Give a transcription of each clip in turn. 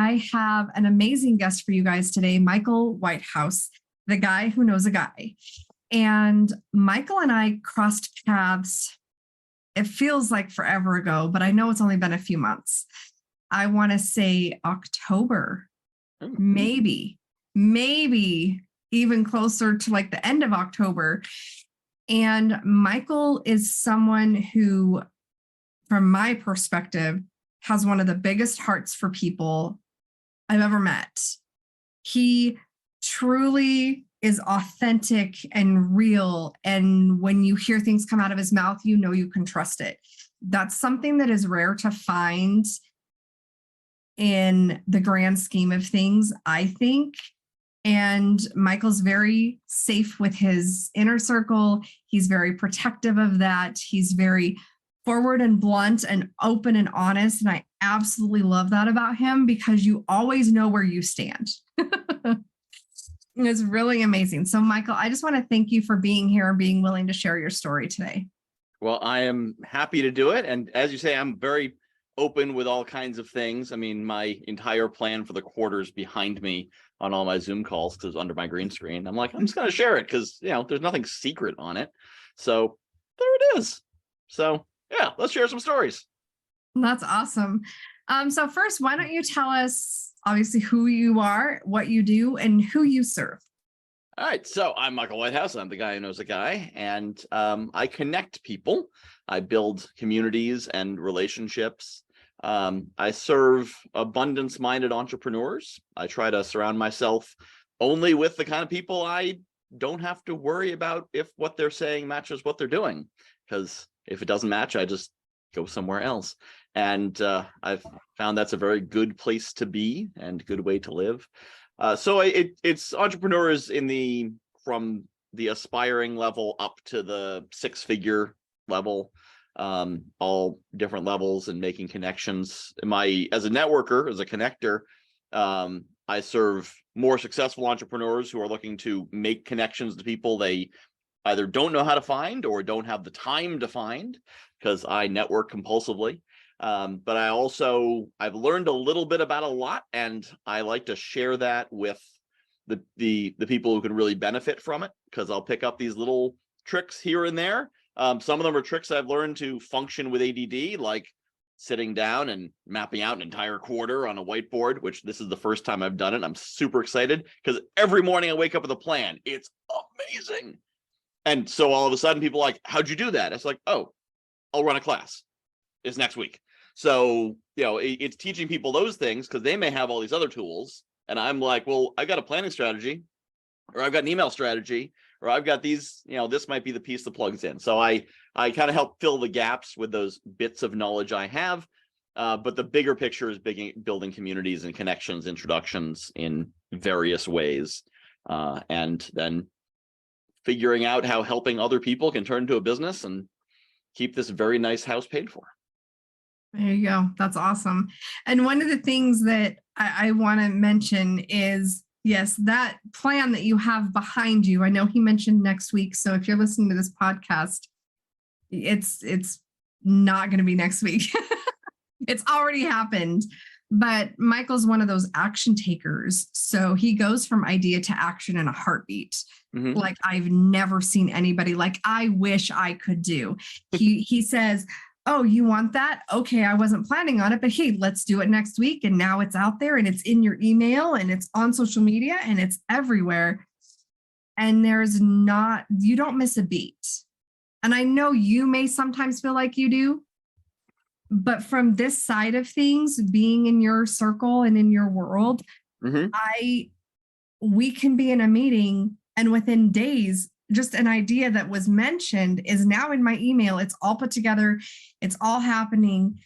I have an amazing guest for you guys today, Michael Whitehouse, the guy who knows a guy. And Michael and I crossed paths. It feels like forever ago, but I know it's only been a few months. I want to say October, maybe even closer to like the end of October. And Michael is someone who, from my perspective, has one of the biggest hearts for people I've ever met. He truly is authentic and real. And when you hear things come out of his mouth, you know you can trust it. That's something that is rare to find in the grand scheme of things, I think. And Michael's very safe with his inner circle. He's very protective of that. He's very forward and blunt and open and honest. And I absolutely love that about him because you always know where you stand. It's really amazing. So, Michael, I just want to thank you for being here and being willing to share your story today. Well, I am happy to do it. And as you say, I'm very open with all kinds of things. I mean, my entire plan for the quarter's behind me on all my Zoom calls because under my green screen. I'm like, I'm just going to share it because, there's nothing secret on it. So there it is. So, yeah, let's share some stories. That's awesome. So first, why don't you tell us, obviously, who you are, what you do, and who you serve? All right. So I'm Michael Whitehouse. I'm the guy who knows a guy, and I connect people. I build communities and relationships. I serve abundance-minded entrepreneurs. I try to surround myself only with the kind of people I don't have to worry about if what they're saying matches what they're doing, because if it doesn't match, I just go somewhere else. And I've found that's a very good place to be and good way to live. So it's entrepreneurs from the aspiring level up to the six-figure level, all different levels, and making connections. As a networker, as a connector, I serve more successful entrepreneurs who are looking to make connections to people they either don't know how to find or don't have the time to find, because I network compulsively. But I've learned a little bit about a lot, and I like to share that with the people who can really benefit from it, because I'll pick up these little tricks here and there. Some of them are tricks I've learned to function with ADD, like sitting down and mapping out an entire quarter on a whiteboard, which this is the first time I've done it. I'm super excited because every morning I wake up with a plan. It's amazing. And so all of a sudden people are like, how'd you do that? It's like, oh, I'll run a class. It's next week. So, it's teaching people those things because they may have all these other tools. And I'm like, well, I've got a planning strategy, or I've got an email strategy, or I've got these, this might be the piece that plugs in. So I kind of help fill the gaps with those bits of knowledge I have. But the bigger picture is building communities and connections, introductions in various ways. And then figuring out how helping other people can turn into a business and keep this very nice house paid for. There you go. That's awesome. And one of the things that I want to mention is, yes, that plan that you have behind you. I know he mentioned next week. So if you're listening to this podcast, it's not going to be next week. It's already happened. But Michael's one of those action takers. So he goes from idea to action in a heartbeat. Mm-hmm. Like I've never seen anybody like I wish I could do. He says, oh, you want that? Okay, I wasn't planning on it, but hey, let's do it next week. And now it's out there and it's in your email and it's on social media and it's everywhere. And you don't miss a beat. And I know you may sometimes feel like you do, but from this side of things, being in your circle and in your world, mm-hmm. We can be in a meeting and within days, just an idea that was mentioned is now in my email. It's all put together. It's all happening.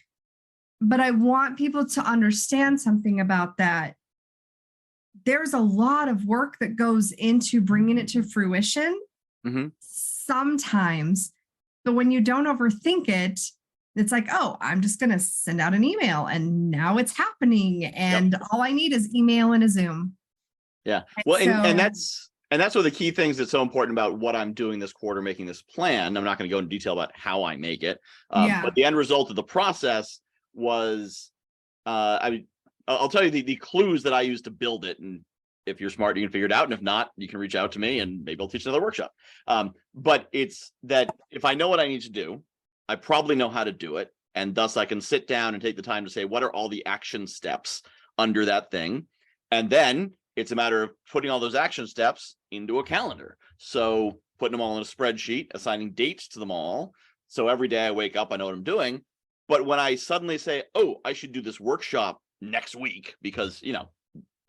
But I want people to understand something about that. There's a lot of work that goes into bringing it to fruition sometimes. But when you don't overthink it, it's like, oh, I'm just going to send out an email and now it's happening. And all I need is email and a Zoom. Yeah. Well, and that's one of the key things that's so important about what I'm doing this quarter, making this plan. I'm not going to go into detail about how I make it. But the end result of the process was, I I'll tell you the clues that I use to build it. And if you're smart, you can figure it out. And if not, you can reach out to me and maybe I'll teach another workshop. But it's that if I know what I need to do, I probably know how to do it. And thus I can sit down and take the time to say, what are all the action steps under that thing? And then it's a matter of putting all those action steps into a calendar. So putting them all in a spreadsheet, assigning dates to them all. So every day I wake up, I know what I'm doing. But when I suddenly say, oh, I should do this workshop next week because,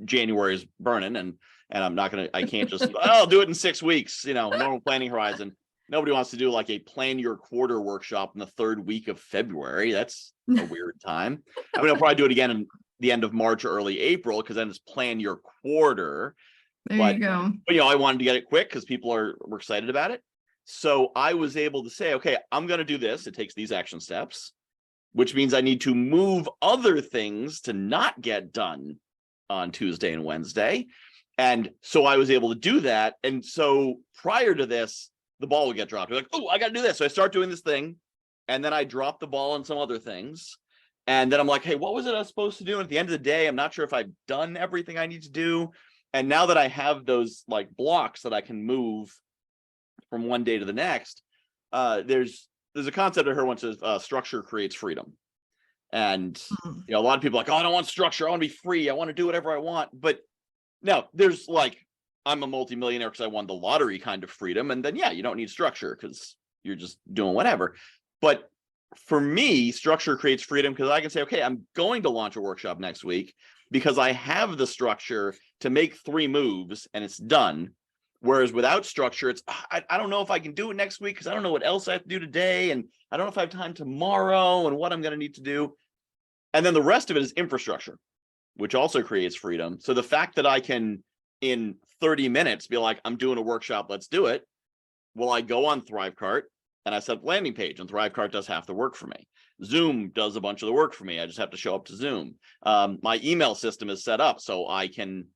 January is burning and I'm not going to, I can't just, I'll do it in 6 weeks, normal planning horizon. Nobody wants to do like a plan your quarter workshop in the 3rd week of February. That's a weird time. I mean, I'll probably do it again in the end of March or early April because then it's plan your quarter. There you go. But I wanted to get it quick because people were excited about it. So I was able to say, okay, I'm going to do this. It takes these action steps, which means I need to move other things to not get done on Tuesday and Wednesday. And so I was able to do that. And so prior to this, the ball would get dropped. Like, oh, I got to do this. So I start doing this thing. And then I drop the ball on some other things. And then I'm like, hey, what was it I was supposed to do? And at the end of the day, I'm not sure if I've done everything I need to do. And now that I have those like blocks that I can move from one day to the next, there's a concept I heard once is structure creates freedom. And a lot of people are like, oh, I don't want structure. I want to be free. I want to do whatever I want. But no, there's like, I'm a multimillionaire because I won the lottery kind of freedom. And then, yeah, you don't need structure because you're just doing whatever. But for me, structure creates freedom because I can say, okay, I'm going to launch a workshop next week because I have the structure to make 3 moves and it's done. Whereas without structure, it's, I don't know if I can do it next week because I don't know what else I have to do today. And I don't know if I have time tomorrow and what I'm going to need to do. And then the rest of it is infrastructure, which also creates freedom. So the fact that I can, in 30 minutes, be like, I'm doing a workshop, let's do it. Well, I go on Thrivecart and I set up a landing page and Thrivecart does half the work for me. Zoom does a bunch of the work for me. I just have to show up to Zoom. My email system is set up so I can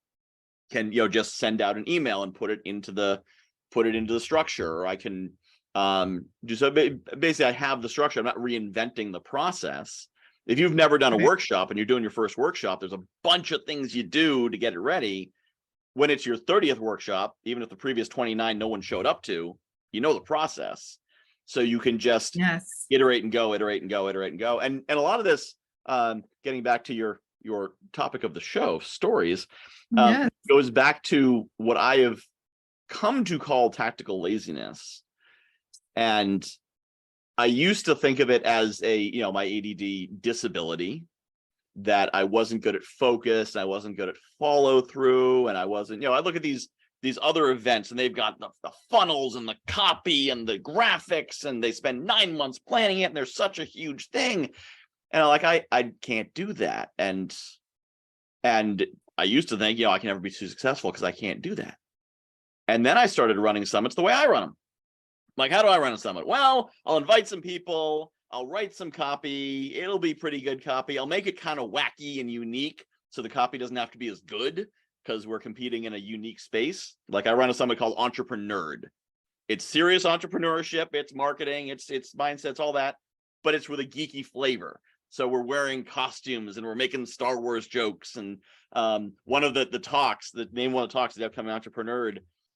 just send out an email and put it into the structure, or I can do so. Basically, I have the structure. I'm not reinventing the process. If you've never done a workshop and you're doing your first workshop, there's a bunch of things you do to get it ready. When it's your 30th workshop, even if the previous 29 no one showed up to, the process. So you can just iterate and go. And a lot of this, getting back to your topic of the show, stories, goes back to what I have come to call tactical laziness. And I used to think of it as my ADD disability, that I wasn't good at focus, I wasn't good at follow through, and I wasn't, I look at these other events and they've got the funnels and the copy and the graphics and they spend 9 months planning it and there's such a huge thing. And I can't do that. And I used to think, I can never be too successful because I can't do that. And then I started running summits the way I run them. Like, how do I run a summit? Well, I'll invite some people. I'll write some copy. It'll be pretty good copy. I'll make it kind of wacky and unique so the copy doesn't have to be as good because we're competing in a unique space. Like, I run a summit called Entrepreneur. It's serious entrepreneurship. It's marketing. It's mindsets, all that. But it's with a geeky flavor. So we're wearing costumes and we're making Star Wars jokes. And one of the talks, the name of one of the talks, the upcoming Entrepreneur,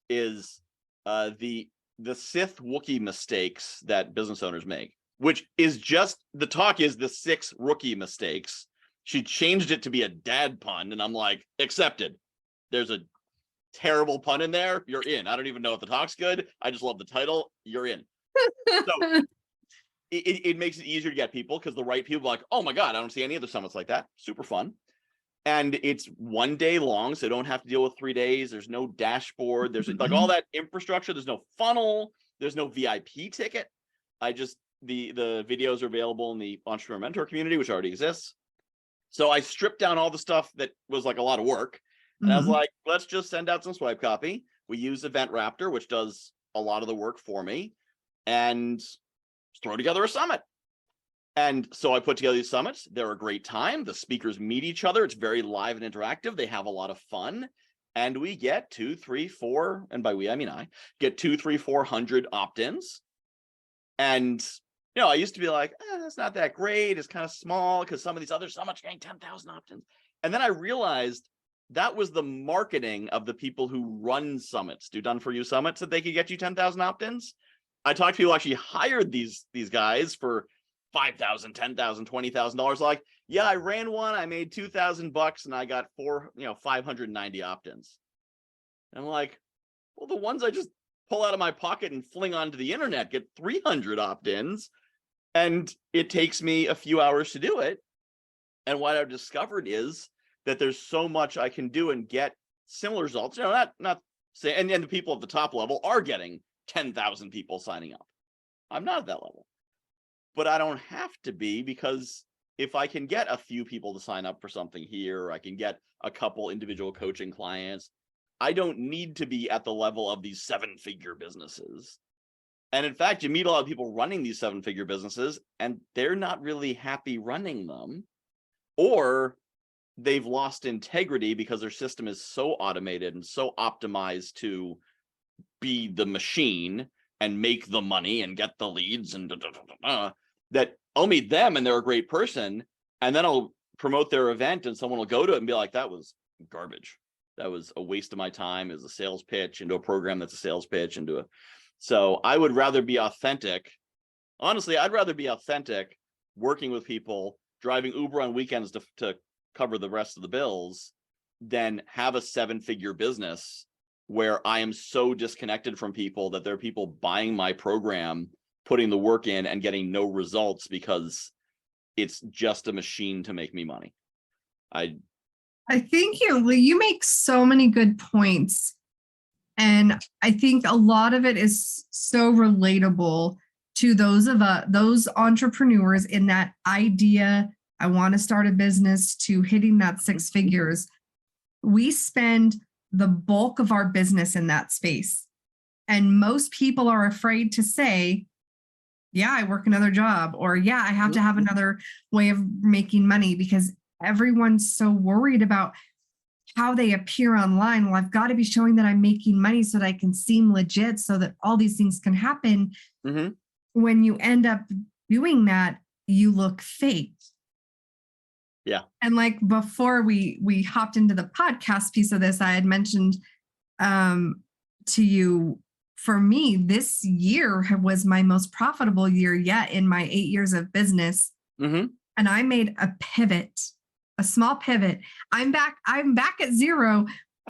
is the Sith Wookiee mistakes that business owners make, which is just, the talk is the 6 rookie mistakes. She changed it to be a dad pun. And I'm like, accepted. There's a terrible pun in there. You're in. I don't even know if the talk's good. I just love the title. You're in. So it makes it easier to get people because the right people are like, oh my God, I don't see any other summits like that. Super fun. And it's 1 day long, so you don't have to deal with 3 days. There's no dashboard. There's like all that infrastructure. There's no funnel. There's no VIP ticket. The videos are available in the Entrepreneur Mentor community, which already exists. So I stripped down all the stuff that was like a lot of work. And I was like, let's just send out some swipe copy. We use Event Raptor, which does a lot of the work for me, and throw together a summit. And so I put together these summits. They're a great time. The speakers meet each other. It's very live and interactive. They have a lot of fun. And we get 2, 3, 4, and by we, I mean I, get 2, 3, 400 opt-ins. And, I used to be like, that's not that great. It's kind of small because some of these other summits are getting 10,000 opt-ins. And then I realized that was the marketing of the people who run summits, do done for you summits, that they could get you 10,000 opt-ins. I talked to people who actually hired these guys for $5,000, $10,000, $20,000. Like, yeah, I ran one, I made $2,000 and I got 590 opt-ins. And I'm like, well, the ones I just pull out of my pocket and fling onto the internet get 300 opt-ins, and it takes me a few hours to do it. And what I've discovered is that there's so much I can do and get similar results. Not say, and the people at the top level are getting 10,000 people signing up. I'm not at that level, but I don't have to be, because if I can get a few people to sign up for something here, I can get a couple individual coaching clients. I don't need to be at the level of these 7-figure businesses. And in fact, you meet a lot of people running these 7-figure businesses and they're not really happy running them, or they've lost integrity because their system is so automated and so optimized to be the machine and make the money and get the leads and that I'll meet them and they're a great person, and then I'll promote their event and someone will go to it and be like, that was garbage. That was a waste of my time as a sales pitch into a program that's a sales pitch into a. So I would rather be authentic. Honestly, I'd rather be authentic working with people, driving Uber on weekends to cover the rest of the bills, than have a 7-figure business where I am so disconnected from people that there are people buying my program, putting the work in and getting no results because it's just a machine to make me money. I think you make so many good points. And I think a lot of it is so relatable to those entrepreneurs in that idea, I want to start a business, to hitting that 6 figures. We spend the bulk of our business in that space. And most people are afraid to say, yeah, I work another job, or yeah, I have to have another way of making money, because everyone's so worried about how they appear online. Well, I've got to be showing that I'm making money so that I can seem legit, so that all these things can happen. Mm-hmm. When you end up doing that, you look fake. Yeah. And like before we hopped into the podcast piece of this, I had mentioned to you, for me, this year was my most profitable year yet in my 8 years of business. Mm-hmm. And I made a pivot, a small pivot. I'm back at zero,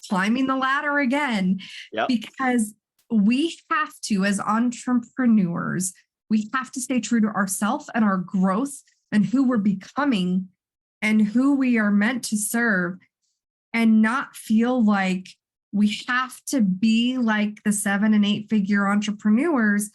climbing the ladder again. Yep. Because we have to, as entrepreneurs, we have to stay true to ourselves and our growth and who we're becoming and who we are meant to serve, and not feel like we have to be like the 7 and 8 figure entrepreneurs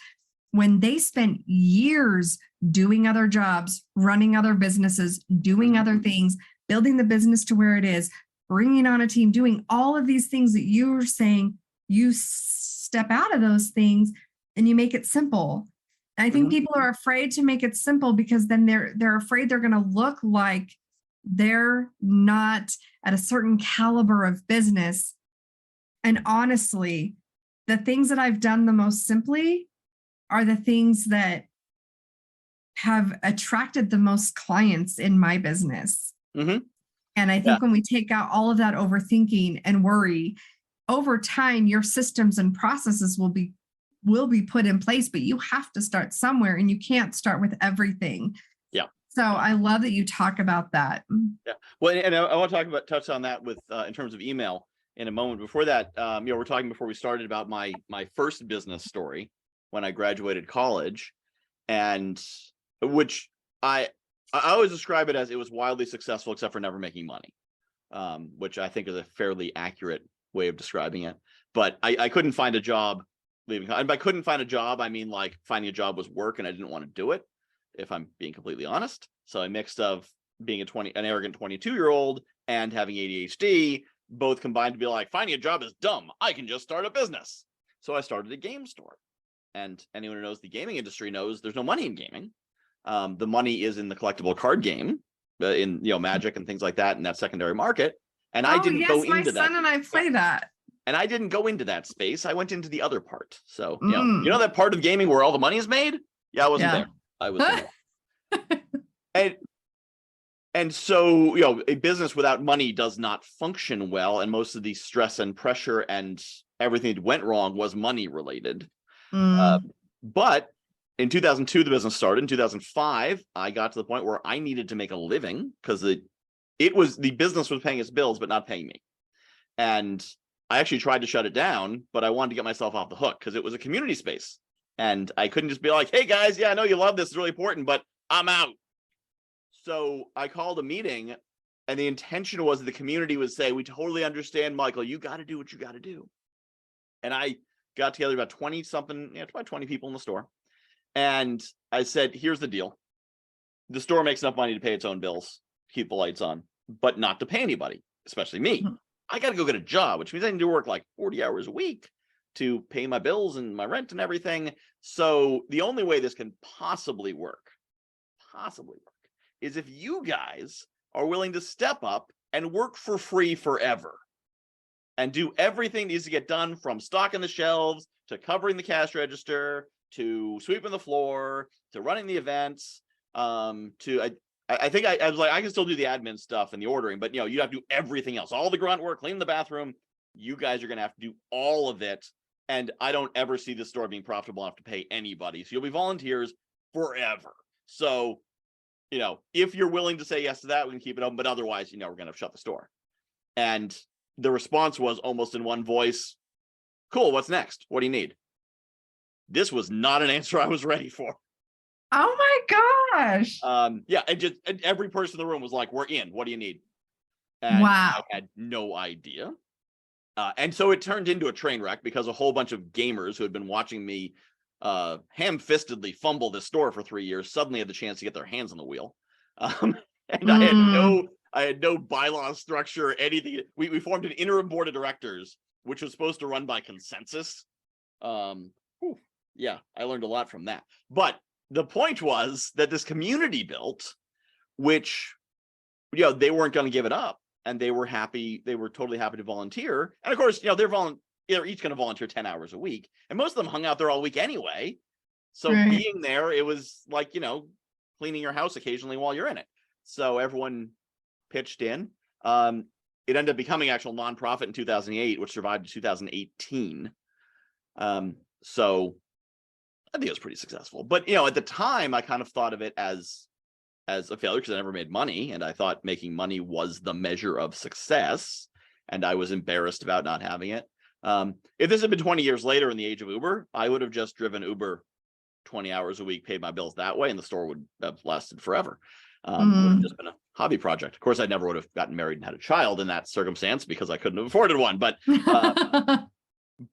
when they spent years doing other jobs, running other businesses, doing other things, building the business to where it is, bringing on a team, doing all of these things that you were saying. You step out of those things and you make it simple. And I think people are afraid to make it simple because then they're afraid they're going to look like they're not at a certain caliber of business. And honestly, the things that I've done the most simply are the things that have attracted the most clients in my business. Mm-hmm. And I think when we take out all of that overthinking and worry, over time, your systems and processes will be put in place, but you have to start somewhere and you can't start with everything. Yeah. So I love that you talk about that. Yeah. Well, and I want to touch on that with in terms of email in a moment. Before that, we're talking before we started about my first business story when I graduated college, and which I always describe it as it was wildly successful except for never making money, which I think is a fairly accurate way of describing it. But I couldn't find a job leaving. And by couldn't find a job, I mean like finding a job was work and I didn't want to do it, if I'm being completely honest. So a mix of being an arrogant 22-year-old and having ADHD, both combined to be like, finding a job is dumb. I can just start a business. So I started a game store. And anyone who knows the gaming industry knows there's no money in gaming. The money is in the collectible card game, in Magic and things like that, in that secondary market. And I didn't go into that. My son and I play that. And I didn't go into that space. I went into the other part. So you know that part of gaming where all the money is made? Yeah, I wasn't there. I was there. And And so, a business without money does not function well. And most of the stress and pressure and everything that went wrong was money related. Mm. But in 2002, the business started. In 2005, I got to the point where I needed to make a living because the business was paying its bills, but not paying me. And I actually tried to shut it down, but I wanted to get myself off the hook because it was a community space. And I couldn't just be like, hey guys, yeah, I know you love this. It's really important, but I'm out. So I called a meeting, and the intention was that the community would say, we totally understand, Michael, you got to do what you got to do. And I got together about 20 something, about 20 people in the store. And I said, here's the deal. The store makes enough money to pay its own bills, keep the lights on, but not to pay anybody, especially me. I got to go get a job, which means I need to work like 40 hours a week to pay my bills and my rent and everything. So the only way this can possibly work is if you guys are willing to step up and work for free forever and do everything that needs to get done, from stocking the shelves to covering the cash register to sweeping the floor to running the events. I think I was like, I can still do the admin stuff and the ordering, but you have to do everything else, all the grunt work, clean the bathroom. You guys are going to have to do all of it. And I don't ever see the store being profitable enough to pay anybody. So you'll be volunteers forever. So, if you're willing to say yes to that, we can keep it open, but otherwise, we're going to shut the store. And the response was almost in one voice, cool, what's next? What do you need? This was not an answer I was ready for. Oh my gosh. Yeah, and every person in the room was like, we're in, what do you need? And Wow. I had no idea. And so it turned into a train wreck because a whole bunch of gamers who had been watching me ham-fistedly fumble this store for 3 years suddenly had the chance to get their hands on the wheel. And I had no bylaw structure or anything. We formed an interim board of directors, which was supposed to run by consensus. Yeah, I learned a lot from that. But the point was that this community built, which, they weren't going to give it up, and they were happy. They were totally happy to volunteer. And of course, they're each going to volunteer 10 hours a week. And most of them hung out there all week anyway. So Right. being there, it was like, cleaning your house occasionally while you're in it. So everyone pitched in. It ended up becoming actual nonprofit in 2008, which survived to 2018. So I think it was pretty successful. But, at the time, I kind of thought of it as a failure because I never made money. And I thought making money was the measure of success. And I was embarrassed about not having it. If this had been 20 years later in the age of Uber, I would have just driven Uber 20 hours a week, paid my bills that way, and the store would have lasted forever. It would have just been a hobby project. Of course, I never would have gotten married and had a child in that circumstance because I couldn't have afforded one. But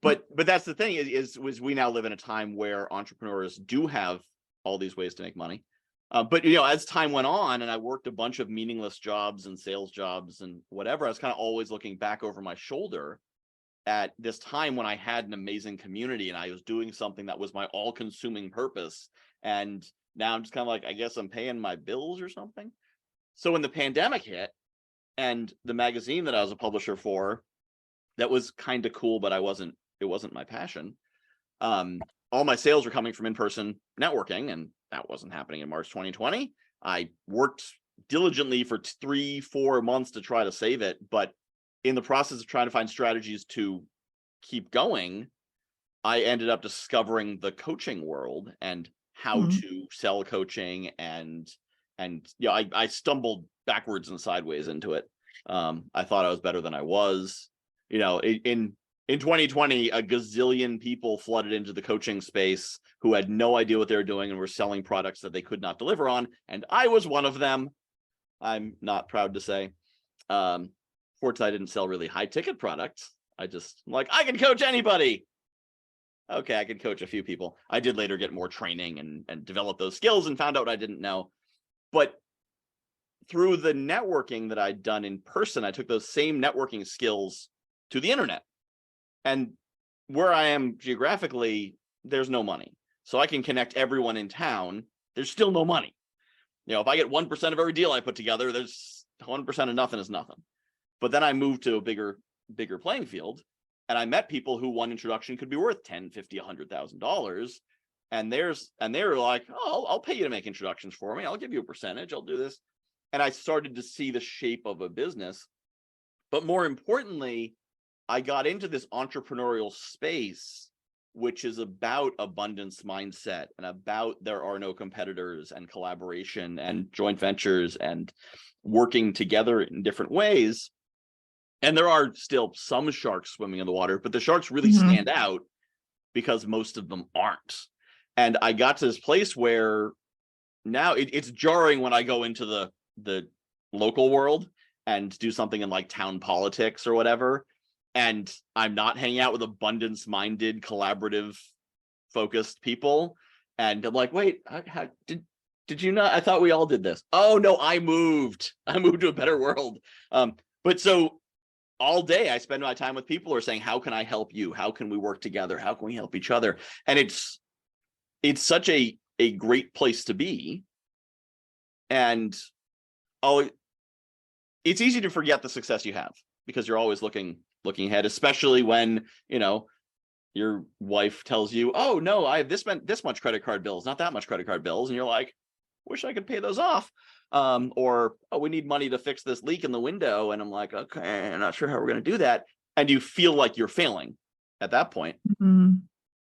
but that's the thing is we now live in a time where entrepreneurs do have all these ways to make money. But as time went on and I worked a bunch of meaningless jobs and sales jobs and whatever, I was kind of always looking back over my shoulder at this time when I had an amazing community and I was doing something that was my all-consuming purpose. And now I'm just kind of like, I guess I'm paying my bills or something. So when the pandemic hit and the magazine that I was a publisher for, that was kind of cool, but it wasn't my passion. All my sales were coming from in-person networking, and that wasn't happening in March 2020. I worked diligently for 3-4 months to try to save it, but in the process of trying to find strategies to keep going, I ended up discovering the coaching world and how to sell coaching, and I stumbled backwards and sideways into it. I thought I was better than I was. In 2020, a gazillion people flooded into the coaching space who had no idea what they were doing and were selling products that they could not deliver on. And I was one of them. I'm not proud to say. Fortunately, I didn't sell really high ticket products. I can coach anybody. Okay, I could coach a few people. I did later get more training and develop those skills and found out what I didn't know. But through the networking that I'd done in person, I took those same networking skills to the internet. And where I am geographically, there's no money. So I can connect everyone in town. There's still no money. If I get 1% of every deal I put together, there's 1% of nothing is nothing. But then I moved to a bigger playing field, and I met people who one introduction could be worth $10, $50, $100,000. And they're like, oh, I'll pay you to make introductions for me. I'll give you a percentage. I'll do this. and I started to see the shape of a business. But more importantly, I got into this entrepreneurial space, which is about abundance mindset and about there are no competitors and collaboration and joint ventures and working together in different ways. And there are still some sharks swimming in the water, but the sharks really stand out because most of them aren't. And I got to this place where now it's jarring when I go into the local world and do something in like town politics or whatever, and I'm not hanging out with abundance minded, collaborative focused people, and I'm like, wait, did you not? I thought we all did this. Oh no, I moved to a better world. But so all day I spend my time with people who are saying, how can I help you? How can we work together? How can we help each other? And it's such a great place to be. And it's easy to forget the success you have because you're always looking ahead, especially when, your wife tells you, oh no, I have this much credit card bills, not that much credit card bills. And you're like, wish I could pay those off. Or, oh, we need money to fix this leak in the window. And I'm like, okay, I'm not sure how we're going to do that. And you feel like you're failing at that point. Mm-hmm.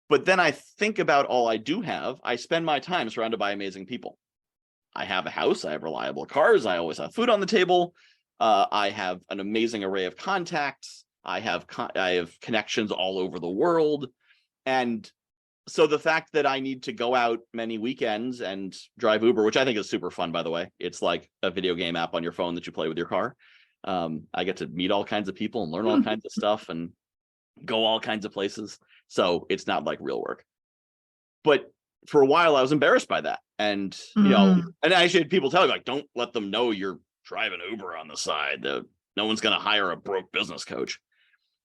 But then I think about all I do have. I spend my time surrounded by amazing people. I have a house. I have reliable cars. I always have food on the table. I have an amazing array of contacts. I have connections all over the world. And so the fact that I need to go out many weekends and drive Uber, which I think is super fun, by the way. It's like a video game app on your phone that you play with your car. I get to meet all kinds of people and learn all kinds of stuff and go all kinds of places. So it's not like real work. But for a while, I was embarrassed by that. And, and I actually had people tell me, like, don't let them know you're driving Uber on the side. No one's going to hire a broke business coach.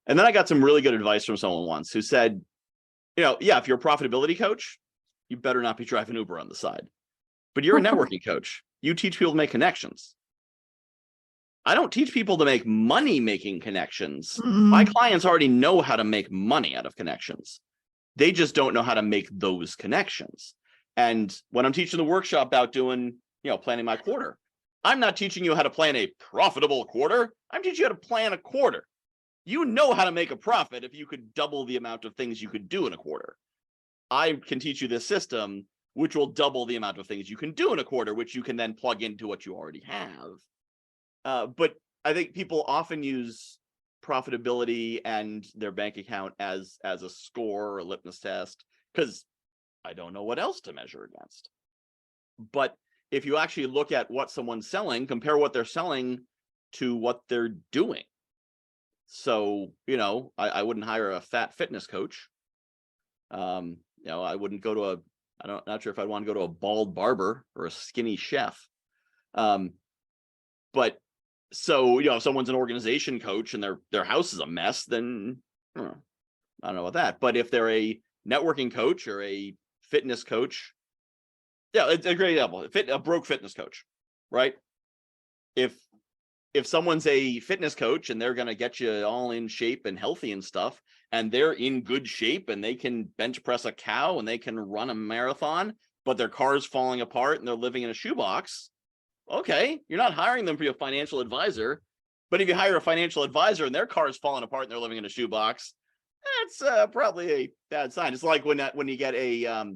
And then I got some really good advice from someone once who said, yeah, if you're a profitability coach, you better not be driving Uber on the side. But you're a networking coach. You teach people to make connections. I don't teach people to make money making connections. My clients already know how to make money out of connections. They just don't know how to make those connections. And when I'm teaching the workshop about doing, planning my quarter, I'm not teaching you how to plan a profitable quarter. I'm teaching you how to plan a quarter. You know how to make a profit if you could double the amount of things you could do in a quarter. I can teach you this system, which will double the amount of things you can do in a quarter, which you can then plug into what you already have. But I think people often use profitability and their bank account as a score or a litmus test because I don't know what else to measure against. But if you actually look at what someone's selling, compare what they're selling to what they're doing. So, I wouldn't hire a fat fitness coach. I wouldn't go to not sure if I'd want to go to a bald barber or a skinny chef. But so, if someone's an organization coach and their house is a mess, then I don't know about that. But if they're a networking coach or a fitness coach, yeah, it's a great example. A broke fitness coach, right? If someone's a fitness coach and they're going to get you all in shape and healthy and stuff, and they're in good shape and they can bench press a cow and they can run a marathon, but their car's falling apart and they're living in a shoebox, okay, you're not hiring them for your financial advisor. But if you hire a financial advisor and their car's falling apart and they're living in a shoebox, that's probably a bad sign. It's like when you get a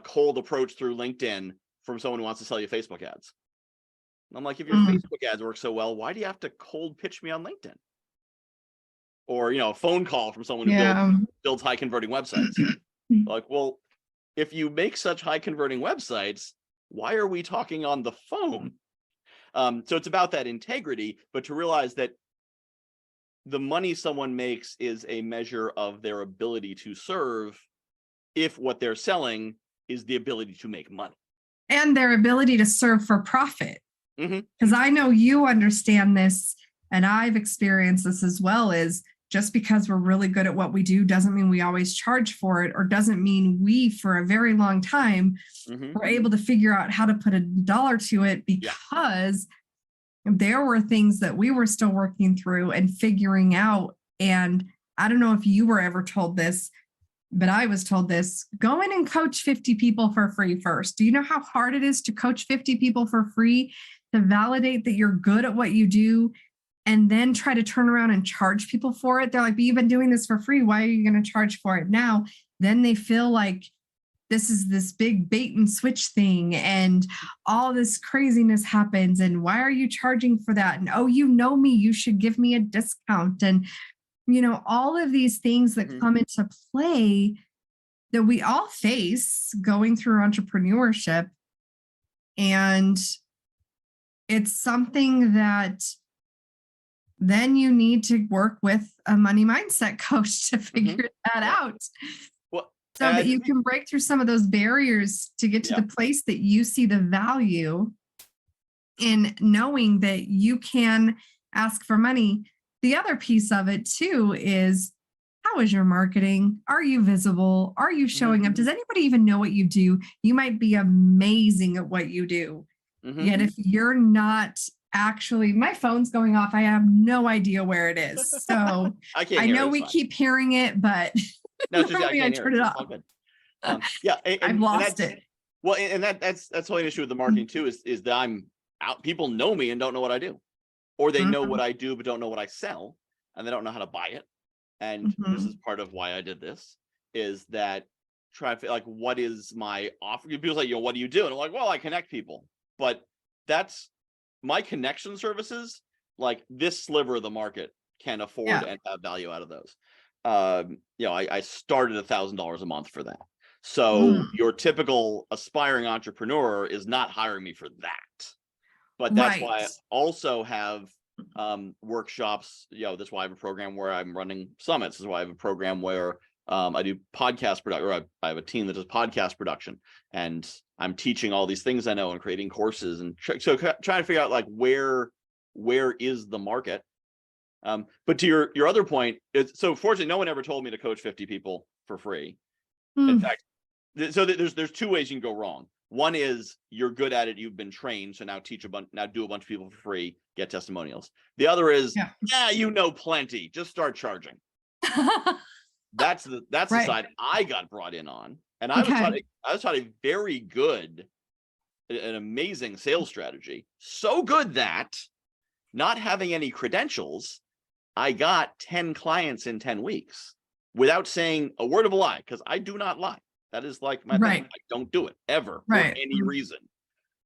cold approach through LinkedIn from someone who wants to sell you Facebook ads. I'm like, if your Facebook ads work so well, why do you have to cold pitch me on LinkedIn? Or, a phone call from someone who builds high converting websites. Like, well, if you make such high converting websites, why are we talking on the phone? So it's about that integrity, but to realize that the money someone makes is a measure of their ability to serve if what they're selling is the ability to make money. And their ability to serve for profit. Because I know you understand this, and I've experienced this as well, is just because we're really good at what we do doesn't mean we always charge for it, or doesn't mean we, for a very long time, were able to figure out how to put a dollar to it, because there were things that we were still working through and figuring out. And I don't know if you were ever told this, but I was told this, go in and coach 50 people for free first. Do you know how hard it is to coach 50 people for free, to validate that you're good at what you do, and then try to turn around and charge people for it? They're like, but you've been doing this for free. Why are you going to charge for it now? Then they feel like this is this big bait and switch thing, and all this craziness happens. And why are you charging for that? And, oh, you know me, you should give me a discount. And, all of these things that come into play that we all face going through entrepreneurship. And it's something that then you need to work with a money mindset coach to figure that out. Well, so that you can break through some of those barriers to get to the place that you see the value in knowing that you can ask for money. The other piece of it too is, how is your marketing? Are you visible? Are you showing up? Does anybody even know what you do? You might be amazing at what you do. Yet if you're not actually, my phone's going off. I have no idea where it is. So I know we keep hearing it, but no, just, I turn it off. I've lost it. Well, and that's the only issue with the marketing too, is that I'm out. People know me and don't know what I do, or they know what I do but don't know what I sell, and they don't know how to buy it. And this is part of why I did this, is that try to like, what is my offer? People like, what do you do? And I'm like, well, I connect people, but that's my connection services. Like this sliver of the market can afford and have value out of those. I started $1,000 a month for that. So your typical aspiring entrepreneur is not hiring me for that. But that's why I also have workshops. That's why I have a program where I'm running summits. This is why I have a program where I do podcast production, or I have a team that does podcast production, and I'm teaching all these things I know and creating courses, and so trying to figure out like where is the market. But to your other point, so fortunately, no one ever told me to coach 50 people for free. In fact, so there's two ways you can go wrong. One is you're good at it, you've been trained, so now do a bunch of people for free, get testimonials. The other is, plenty, just start charging. That's the side I got brought in on, and I was taught a very good, an amazing sales strategy. So good that, not having any credentials, I got 10 clients in 10 weeks without saying a word of a lie, because I do not lie. That is like my thing. I don't do it ever for any reason.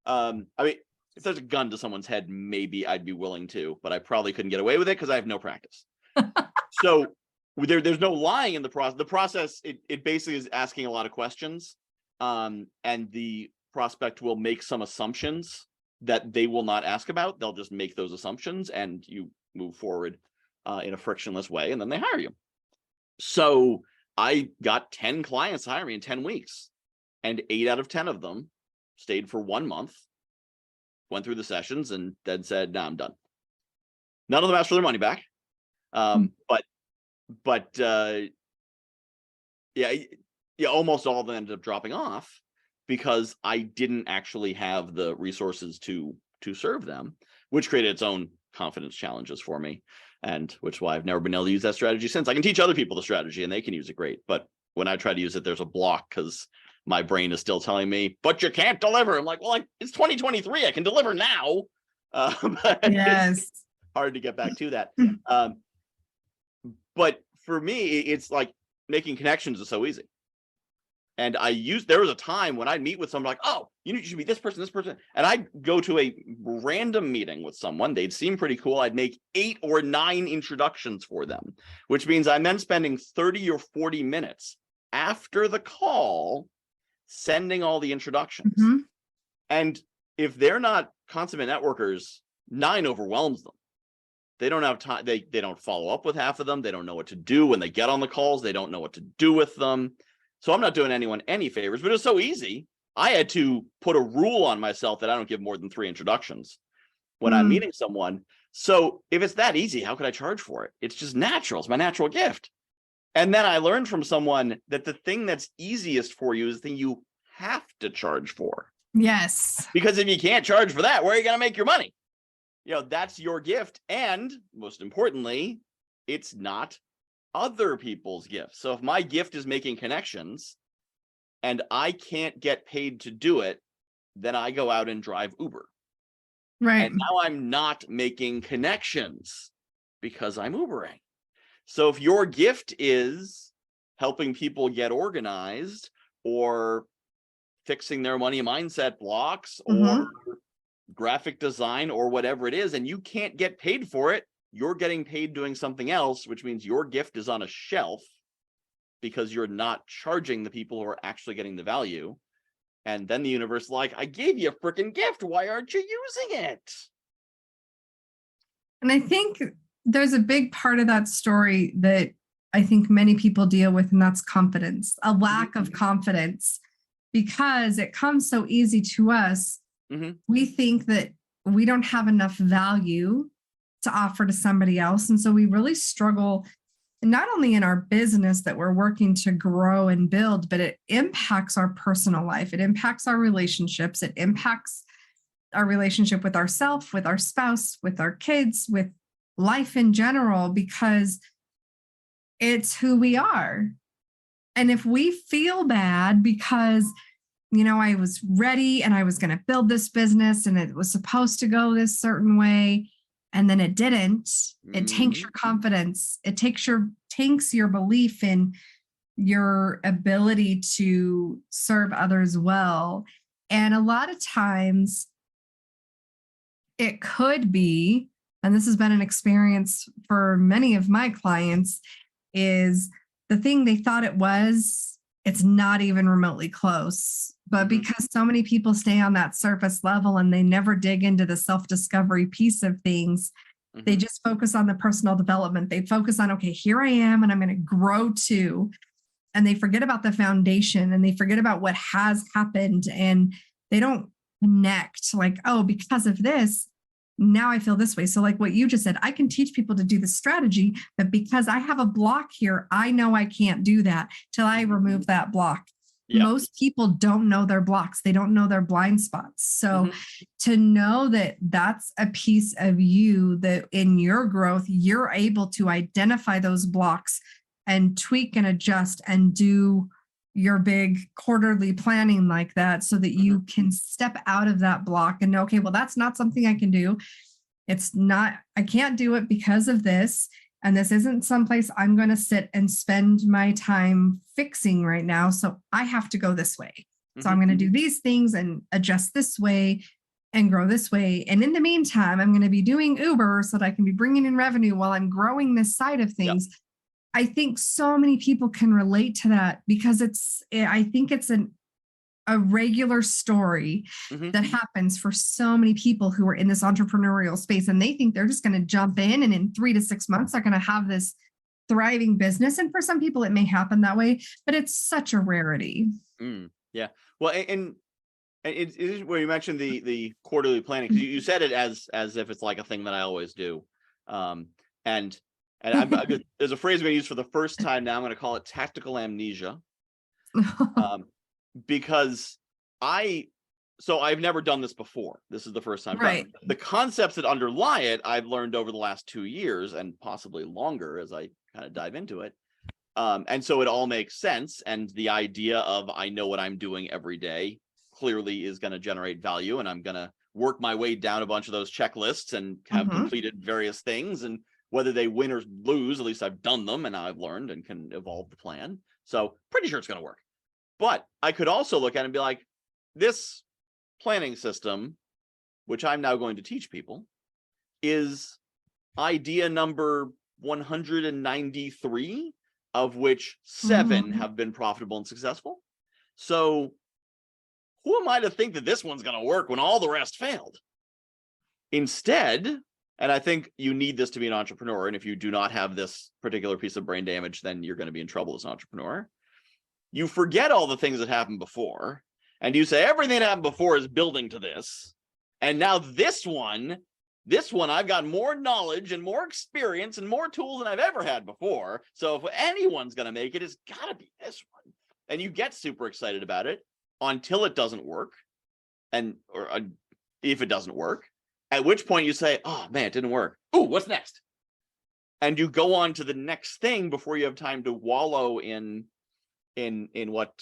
I mean, if there's a gun to someone's head, maybe I'd be willing to, but I probably couldn't get away with it because I have no practice. So there's no lying in the process. The process, it basically is asking a lot of questions, and the prospect will make some assumptions that they will not ask about. They'll just make those assumptions, and you move forward in a frictionless way, and then they hire you. So I got 10 clients to hire me in 10 weeks, and 8 out of 10 of them stayed for 1 month, went through the sessions, and then said, "No, I'm done." None of them asked for their money back. But almost all of them ended up dropping off because I didn't actually have the resources to serve them, which created its own confidence challenges for me. And which is why I've never been able to use that strategy since. I can teach other people the strategy and they can use it great. But when I try to use it, there's a block because my brain is still telling me, but you can't deliver. I'm like, well, it's 2023. I can deliver now. But it's hard to get back to that. But for me, it's like making connections is so easy. And there was a time when I'd meet with someone like, oh, you should be this person. And I'd go to a random meeting with someone. They'd seem pretty cool. I'd make 8 or 9 introductions for them, which means I'm then spending 30 or 40 minutes after the call sending all the introductions. And if they're not consummate networkers, 9 overwhelms them. They don't have time. They don't follow up with half of them. They don't know what to do when they get on the calls. They don't know what to do with them. So I'm not doing anyone any favors, but it's so easy. I had to put a rule on myself that I don't give more than 3 introductions when I'm meeting someone. So if it's that easy, how could I charge for it? It's just natural. It's my natural gift. And then I learned from someone that the thing that's easiest for you is the thing you have to charge for. Yes. Because if you can't charge for that, where are you going to make your money? That's your gift. And most importantly, it's not other people's gifts. So if my gift is making connections and I can't get paid to do it, then I go out and drive Uber. Right. And now I'm not making connections because I'm Ubering. So if your gift is helping people get organized or fixing their money mindset blocks or graphic design or whatever it is, and you can't get paid for it, you're getting paid doing something else, which means your gift is on a shelf because you're not charging the people who are actually getting the value. And then the universe is like, I gave you a freaking gift. Why aren't you using it? And I think there's a big part of that story that I think many people deal with, and that's confidence, a lack of confidence, because it comes so easy to us. We think that we don't have enough value to offer to somebody else. And so we really struggle, not only in our business that we're working to grow and build, but it impacts our personal life. It impacts our relationships. It impacts our relationship with ourselves, with our spouse, with our kids, with life in general, because it's who we are. And if we feel bad because, I was ready and I was going to build this business and it was supposed to go this certain way, and then it didn't, it tanks your confidence. It tanks your belief in your ability to serve others well. And a lot of times it could be, and this has been an experience for many of my clients, is the thing they thought it was, it's not even remotely close. But because so many people stay on that surface level and they never dig into the self-discovery piece of things, they just focus on the personal development. They focus on, okay, here I am and I'm going to grow too. And they forget about the foundation and they forget about what has happened, and they don't connect like, oh, because of this, now I feel this way. So like what you just said, I can teach people to do the strategy, but because I have a block here, I know I can't do that till I remove that block. Yeah. Most people don't know their blocks. They don't know their blind spots. So to know that that's a piece of you, that in your growth, you're able to identify those blocks and tweak and adjust and do your big quarterly planning like that, so that you can step out of that block and know, okay, well, that's not something I can do. It's not, I can't do it because of this. And this isn't someplace I'm going to sit and spend my time fixing right now. So I have to go this way. So I'm going to do these things and adjust this way and grow this way. And in the meantime, I'm going to be doing Uber so that I can be bringing in revenue while I'm growing this side of things. Yep. I think so many people can relate to that because I think it's a regular story that happens for so many people who are in this entrepreneurial space, and they think they're just going to jump in and in 3 to 6 months they're going to have this thriving business. And for some people it may happen that way, but it's such a rarity. Yeah. Well, and it is where you mentioned the quarterly planning, because you said it as if it's like a thing that I always do. And there's a phrase I'm going to use for the first time now. I'm going to call it tactical amnesia. Because I've never done this before. This is the first time. Right. The concepts that underlie it, I've learned over the last 2 years and possibly longer as I kind of dive into it. And so it all makes sense. And the idea of I know what I'm doing every day clearly is going to generate value. And I'm going to work my way down a bunch of those checklists and have completed various things. And whether they win or lose, at least I've done them and I've learned and can evolve the plan. So pretty sure it's going to work. But I could also look at it and be like, this planning system, which I'm now going to teach people, is idea number 193, of which 7 have been profitable and successful. So who am I to think that this one's going to work when all the rest failed? Instead, and I think you need this to be an entrepreneur, and if you do not have this particular piece of brain damage, then you're going to be in trouble as an entrepreneur. You forget all the things that happened before, and you say everything that happened before is building to this. And now this one, I've got more knowledge and more experience and more tools than I've ever had before. So if anyone's going to make it, it's got to be this one. And you get super excited about it until it doesn't work. Or if it doesn't work, at which point you say, oh man, it didn't work. Ooh, what's next? and you go on to the next thing before you have time to wallow in what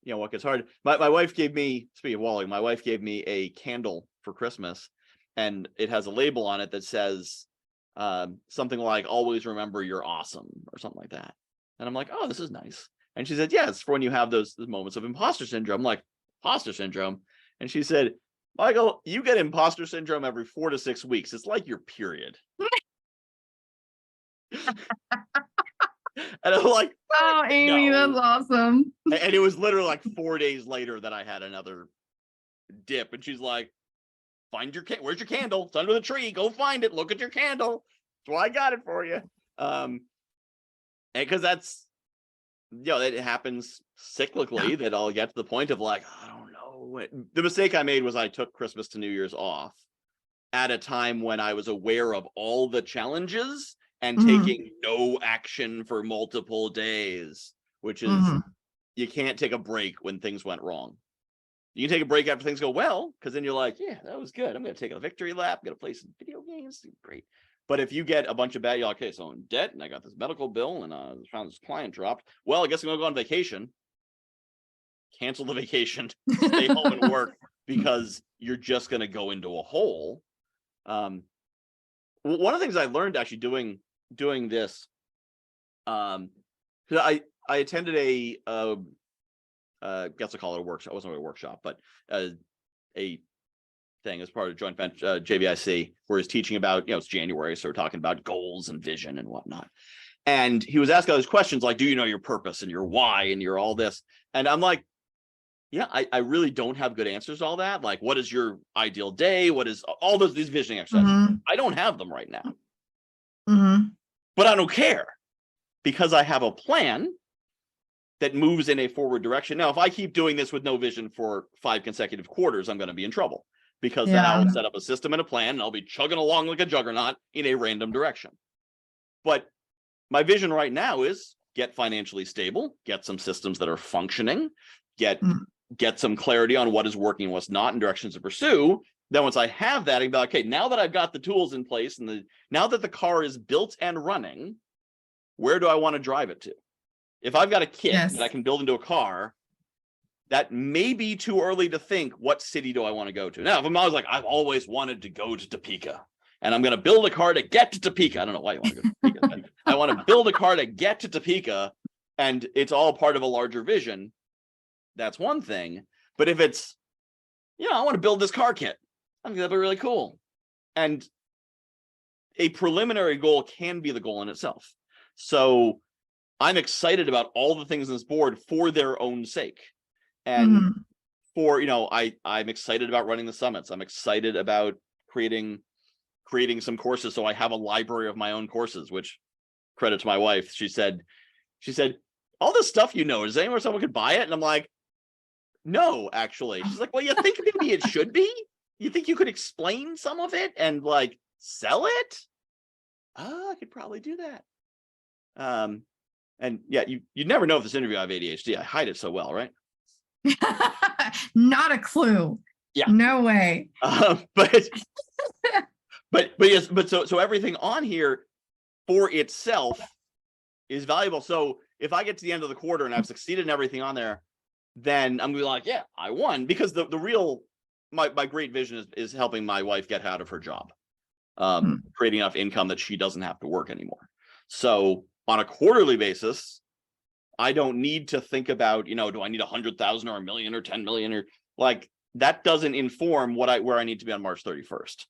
what gets hard. My wife gave me, speaking of wallowing, my wife gave me a candle for Christmas, and it has a label on it that says something like "Always remember you're awesome" or something like that. And I'm like, oh, this is nice. And she said, yeah, it's for when you have those moments of imposter syndrome. I'm like, imposter syndrome? And she said, Michael, you get imposter syndrome every 4 to 6 weeks. It's like your period. And I'm like, oh, Amy, no. that's awesome. And it was literally like 4 days later that I had another dip. And she's like, find your where's your candle? It's under the tree. Go find it. Look at your candle. That's why I got it for you. And because that's, it happens cyclically that I'll get to the point of like, I don't know. The mistake I made was I took Christmas to New Year's off at a time when I was aware of all the challenges and taking no action for multiple days, which is you can't take a break when things went wrong. You can take a break after things go well, because then you're like, yeah, that was good. I'm going to take a victory lap. I'm going to play some video games. Great. But if you get a bunch of bad, you're like, okay, so I'm in debt and I got this medical bill and I found this client dropped. Well, I guess I'm going to go on vacation. Cancel the vacation, stay home and work, because you're just going to go into a hole. One of the things I learned actually doing this, because I attended I guess I call it a workshop. It wasn't really a workshop, but a thing as part of joint venture JVIC, where he's teaching about, it's January, so we're talking about goals and vision and whatnot. And he was asking all these questions like, do you know your purpose and your why and your all this? And I'm like, yeah, I really don't have good answers to all that. Like, what is your ideal day? What is all these visioning exercises? I don't have them right now. But I don't care, because I have a plan that moves in a forward direction. Now, if I keep doing this with no vision for 5 consecutive quarters, I'm going to be in trouble, because then I'll set up a system and a plan and I'll be chugging along like a juggernaut in a random direction. But my vision right now is get financially stable, get some systems that are functioning, get some clarity on what is working and what's not and directions to pursue. Then once I have that, I can be like, okay, now that I've got the tools in place and now that the car is built and running, where do I want to drive it to? If I've got a kit that I can build into a car, that may be too early to think, what city do I want to go to? Now, if I'm always like, I've always wanted to go to Topeka, and I'm going to build a car to get to Topeka. I don't know why you want to go to Topeka. I want to build a car to get to Topeka, and it's all part of a larger vision. That's one thing. But if it's, I want to build this car kit, I think that'd be really cool. And a preliminary goal can be the goal in itself. So I'm excited about all the things on this board for their own sake. And for, I'm excited about running the summits. I'm excited about creating some courses. So I have a library of my own courses, which, credit to my wife. She said, all this stuff, is there anywhere someone could buy it? And I'm like, no, actually. She's like, well, you think maybe it should be? You think you could explain some of it and like sell it? I could probably do that. And yeah, you never know if this interview I have ADHD. I hide it so well, right? Not a clue. Yeah. No way. But yes, but so everything on here for itself is valuable. So if I get to the end of the quarter and I've succeeded in everything on there, then I'm gonna be like, yeah, I won, because the real my great vision is helping my wife get out of her job, creating enough income that she doesn't have to work anymore. So on a quarterly basis, I don't need to think about, do I need 100,000 or 1 million or 10 million, or like that doesn't inform where I need to be on March 31st.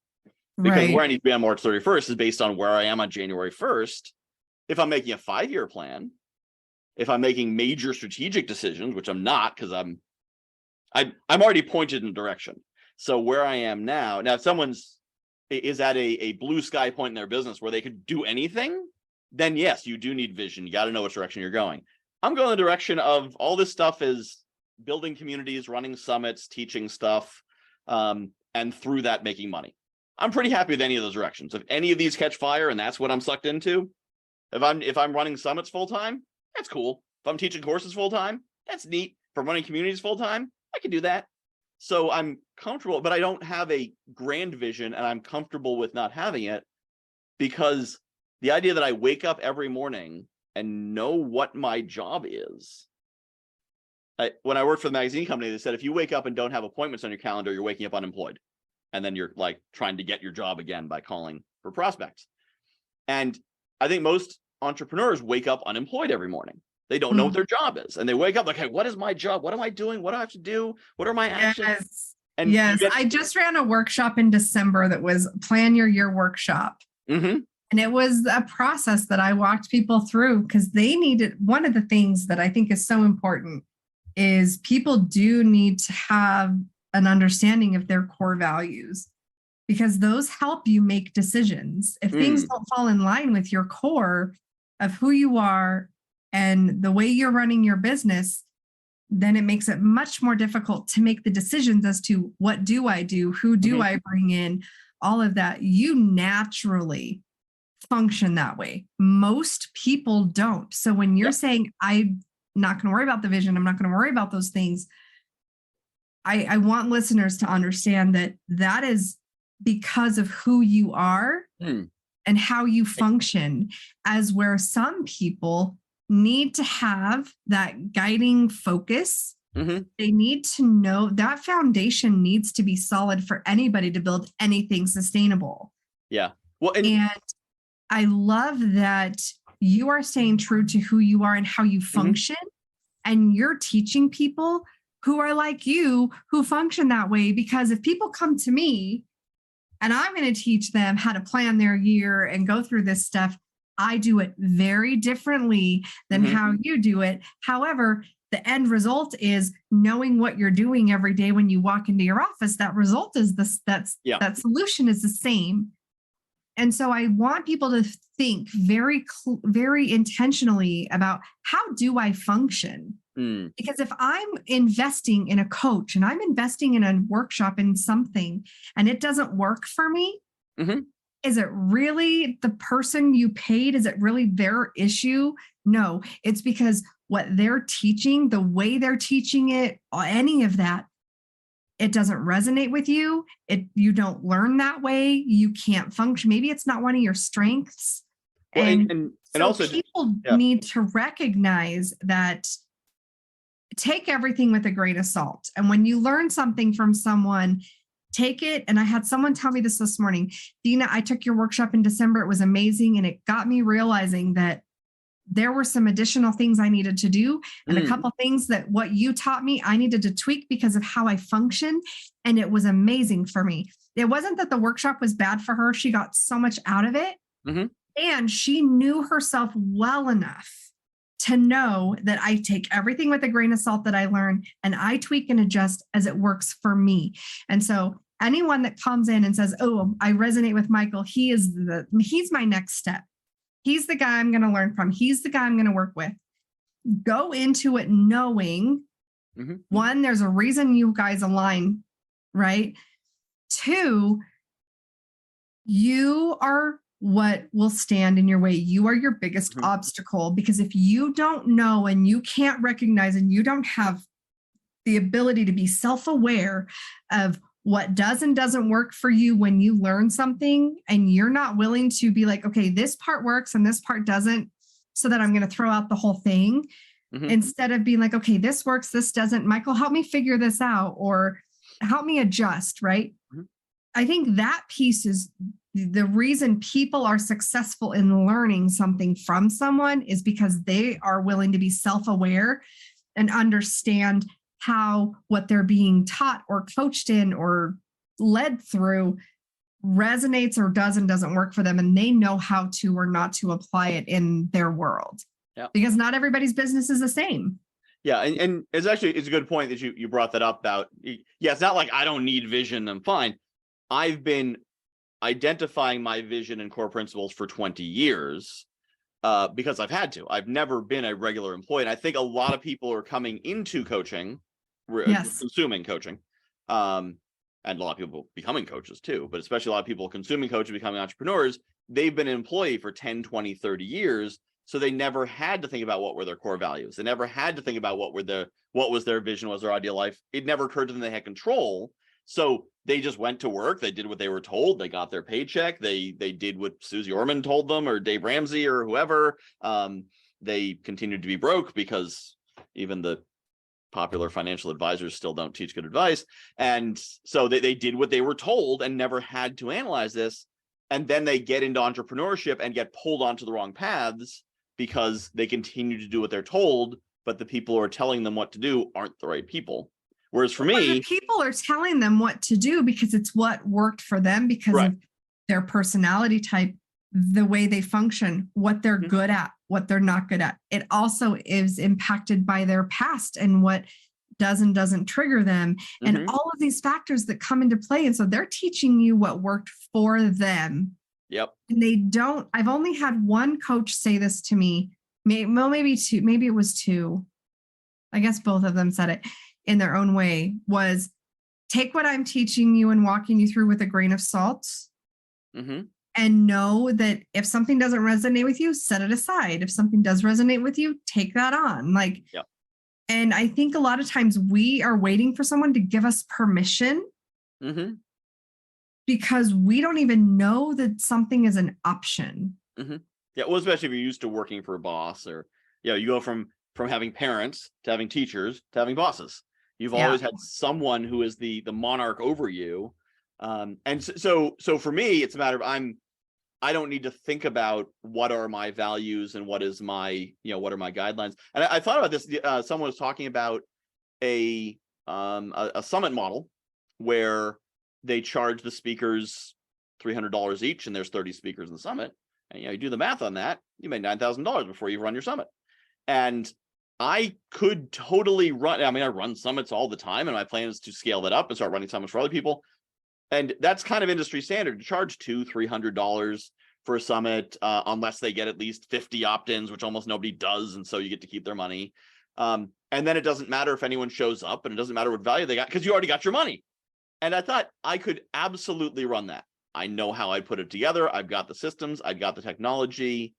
Because where I need to be on March 31st is based on where I am on January 1st. If I'm making a 5-year plan, if I'm making major strategic decisions, which I'm not, because I'm already pointed in a direction. So where I am now if someone's is at a blue sky point in their business where they could do anything, then yes, you do need vision. You got to know which direction you're going. I'm going the direction of all this stuff is building communities, running summits, teaching stuff, and through that making money. I'm pretty happy with any of those directions. If any of these catch fire and that's what I'm sucked into, if I'm running summits full time, that's cool. If I'm teaching courses full time, that's neat. If I'm running communities full time, I can do that. So I'm comfortable, but I don't have a grand vision, and I'm comfortable with not having it, because the idea that I wake up every morning and know what my job is. When I worked for the magazine company, they said, if you wake up and don't have appointments on your calendar, you're waking up unemployed. And then you're like trying to get your job again by calling for prospects. And I think most entrepreneurs wake up unemployed every morning. They don't know what their job is. And they wake up like, hey, what is my job? What am I doing? What do I have to do? What are my actions? Yes. And yes. I just ran a workshop in December that was Plan Your Year workshop. Mm-hmm. And it was a process that I walked people through because they needed, one of the things that I think is so important is people do need to have an understanding of their core values, because those help you make decisions. If things don't fall in line with your core of who you are and the way you're running your business, then it makes it much more difficult to make the decisions as to what do I do, who do I bring in, all of that. You naturally function that way. Most people don't. So when you're saying, I'm not going to worry about the vision, I'm not going to worry about those things, I want listeners to understand that that is because of who you are and how you function, as where some people need to have that guiding focus. They need to know that foundation needs to be solid for anybody to build anything sustainable. Yeah. Well, and I love that you are staying true to who you are and how you function. And you're teaching people who are like you, who function that way. Because if people come to me and I'm going to teach them how to plan their year and go through this stuff, I do it very differently than how you do it. However, the end result is knowing what you're doing every day when you walk into your office. That result is this, that solution is the same. And so I want people to think very intentionally about, how do I function? Because if I'm investing in a coach and I'm investing in a workshop in something and it doesn't work for me, is it really the person you paid? Is it really their issue? No, it's because what they're teaching, the way they're teaching it, any of that, it doesn't resonate with you. You don't learn that way. You can't function. Maybe it's not one of your strengths. Well, and so also people need to recognize that. Take everything with a grain of salt. And when you learn something from someone, take it. And I had someone tell me this morning, Dina, I took your workshop in December. It was amazing. And it got me realizing that there were some additional things I needed to do. And a couple things that what you taught me, I needed to tweak because of how I function. And it was amazing for me. It wasn't that the workshop was bad for her. She got so much out of it. And she knew herself well enough to know that I take everything with a grain of salt that I learn and I tweak and adjust as it works for me. And so anyone that comes in and says, oh, I resonate with Michael, he's my next step. He's the guy I'm going to learn from. He's the guy I'm going to work with. Go into it knowing, one, there's a reason you guys align, right? Two, you are what will stand in your way. You are your biggest obstacle, because if you don't know and you can't recognize and you don't have the ability to be self-aware of what does and doesn't work for you when you learn something, and you're not willing to be like, okay, this part works and this part doesn't, so that I'm going to throw out the whole thing, instead of being like, okay, this works, this doesn't. Michael, help me figure this out, or help me adjust, right? I think that piece is the reason people are successful in learning something from someone, is because they are willing to be self-aware and understand how what they're being taught or coached in or led through resonates or doesn't work for them. And they know how to or not to apply it in their world. Because not everybody's business is the same. Yeah. And it's a good point that you brought that up about, it's not like I don't need vision, I'm fine. I've been identifying my vision and core principles for 20 years because I've had to. I've never been a regular employee. And I think a lot of people are coming into coaching, consuming coaching, and a lot of people becoming coaches too, but especially a lot of people consuming coaching, becoming entrepreneurs. They've been an employee for 10, 20, 30 years. So they never had to think about what were their core values. They never had to think about what was their vision, was their ideal life. It never occurred to them they had control. So they just went to work. They did what they were told. They got their paycheck. They did what Susie Orman told them, or Dave Ramsey, or whoever. They continued to be broke because even the popular financial advisors still don't teach good advice. And so they did what they were told and never had to analyze this. And then they get into entrepreneurship and get pulled onto the wrong paths because they continue to do what they're told, but the people who are telling them what to do aren't the right people. Whereas for me, the people are telling them what to do because it's what worked for them, because of their personality type, the way they function, what they're good at, what they're not good at. It also is impacted by their past and what does and doesn't trigger them, and all of these factors that come into play. And so they're teaching you what worked for them. Yep. And they don't. I've only had one coach say this to me. Maybe two. Maybe it was two. I guess both of them said it in their own way. Was take what I'm teaching you and walking you through with a grain of salt. And know that if something doesn't resonate with you, set it aside. If something does resonate with you, take that on. Like, and I think a lot of times we are waiting for someone to give us permission because we don't even know that something is an option. Yeah, well, especially if you're used to working for a boss, or you go from having parents to having teachers to having bosses. You've always had someone who is the monarch over you. And so for me, it's a matter of I don't need to think about what are my values and what is my, what are my guidelines. And I thought about this. Someone was talking about a summit model where they charge the speakers $300 each, and there's 30 speakers in the summit. And you do the math on that, you made $9,000 before you run your summit. And I could totally run. I mean, I run summits all the time, and my plan is to scale that up and start running summits for other people. And that's kind of industry standard to charge $200-$300 for a summit, unless they get at least 50 opt-ins, which almost nobody does. And so you get to keep their money. And then it doesn't matter if anyone shows up, and it doesn't matter what value they got, because you already got your money. And I thought I could absolutely run that. I know how I'd put it together. I've got the systems, I've got the technology,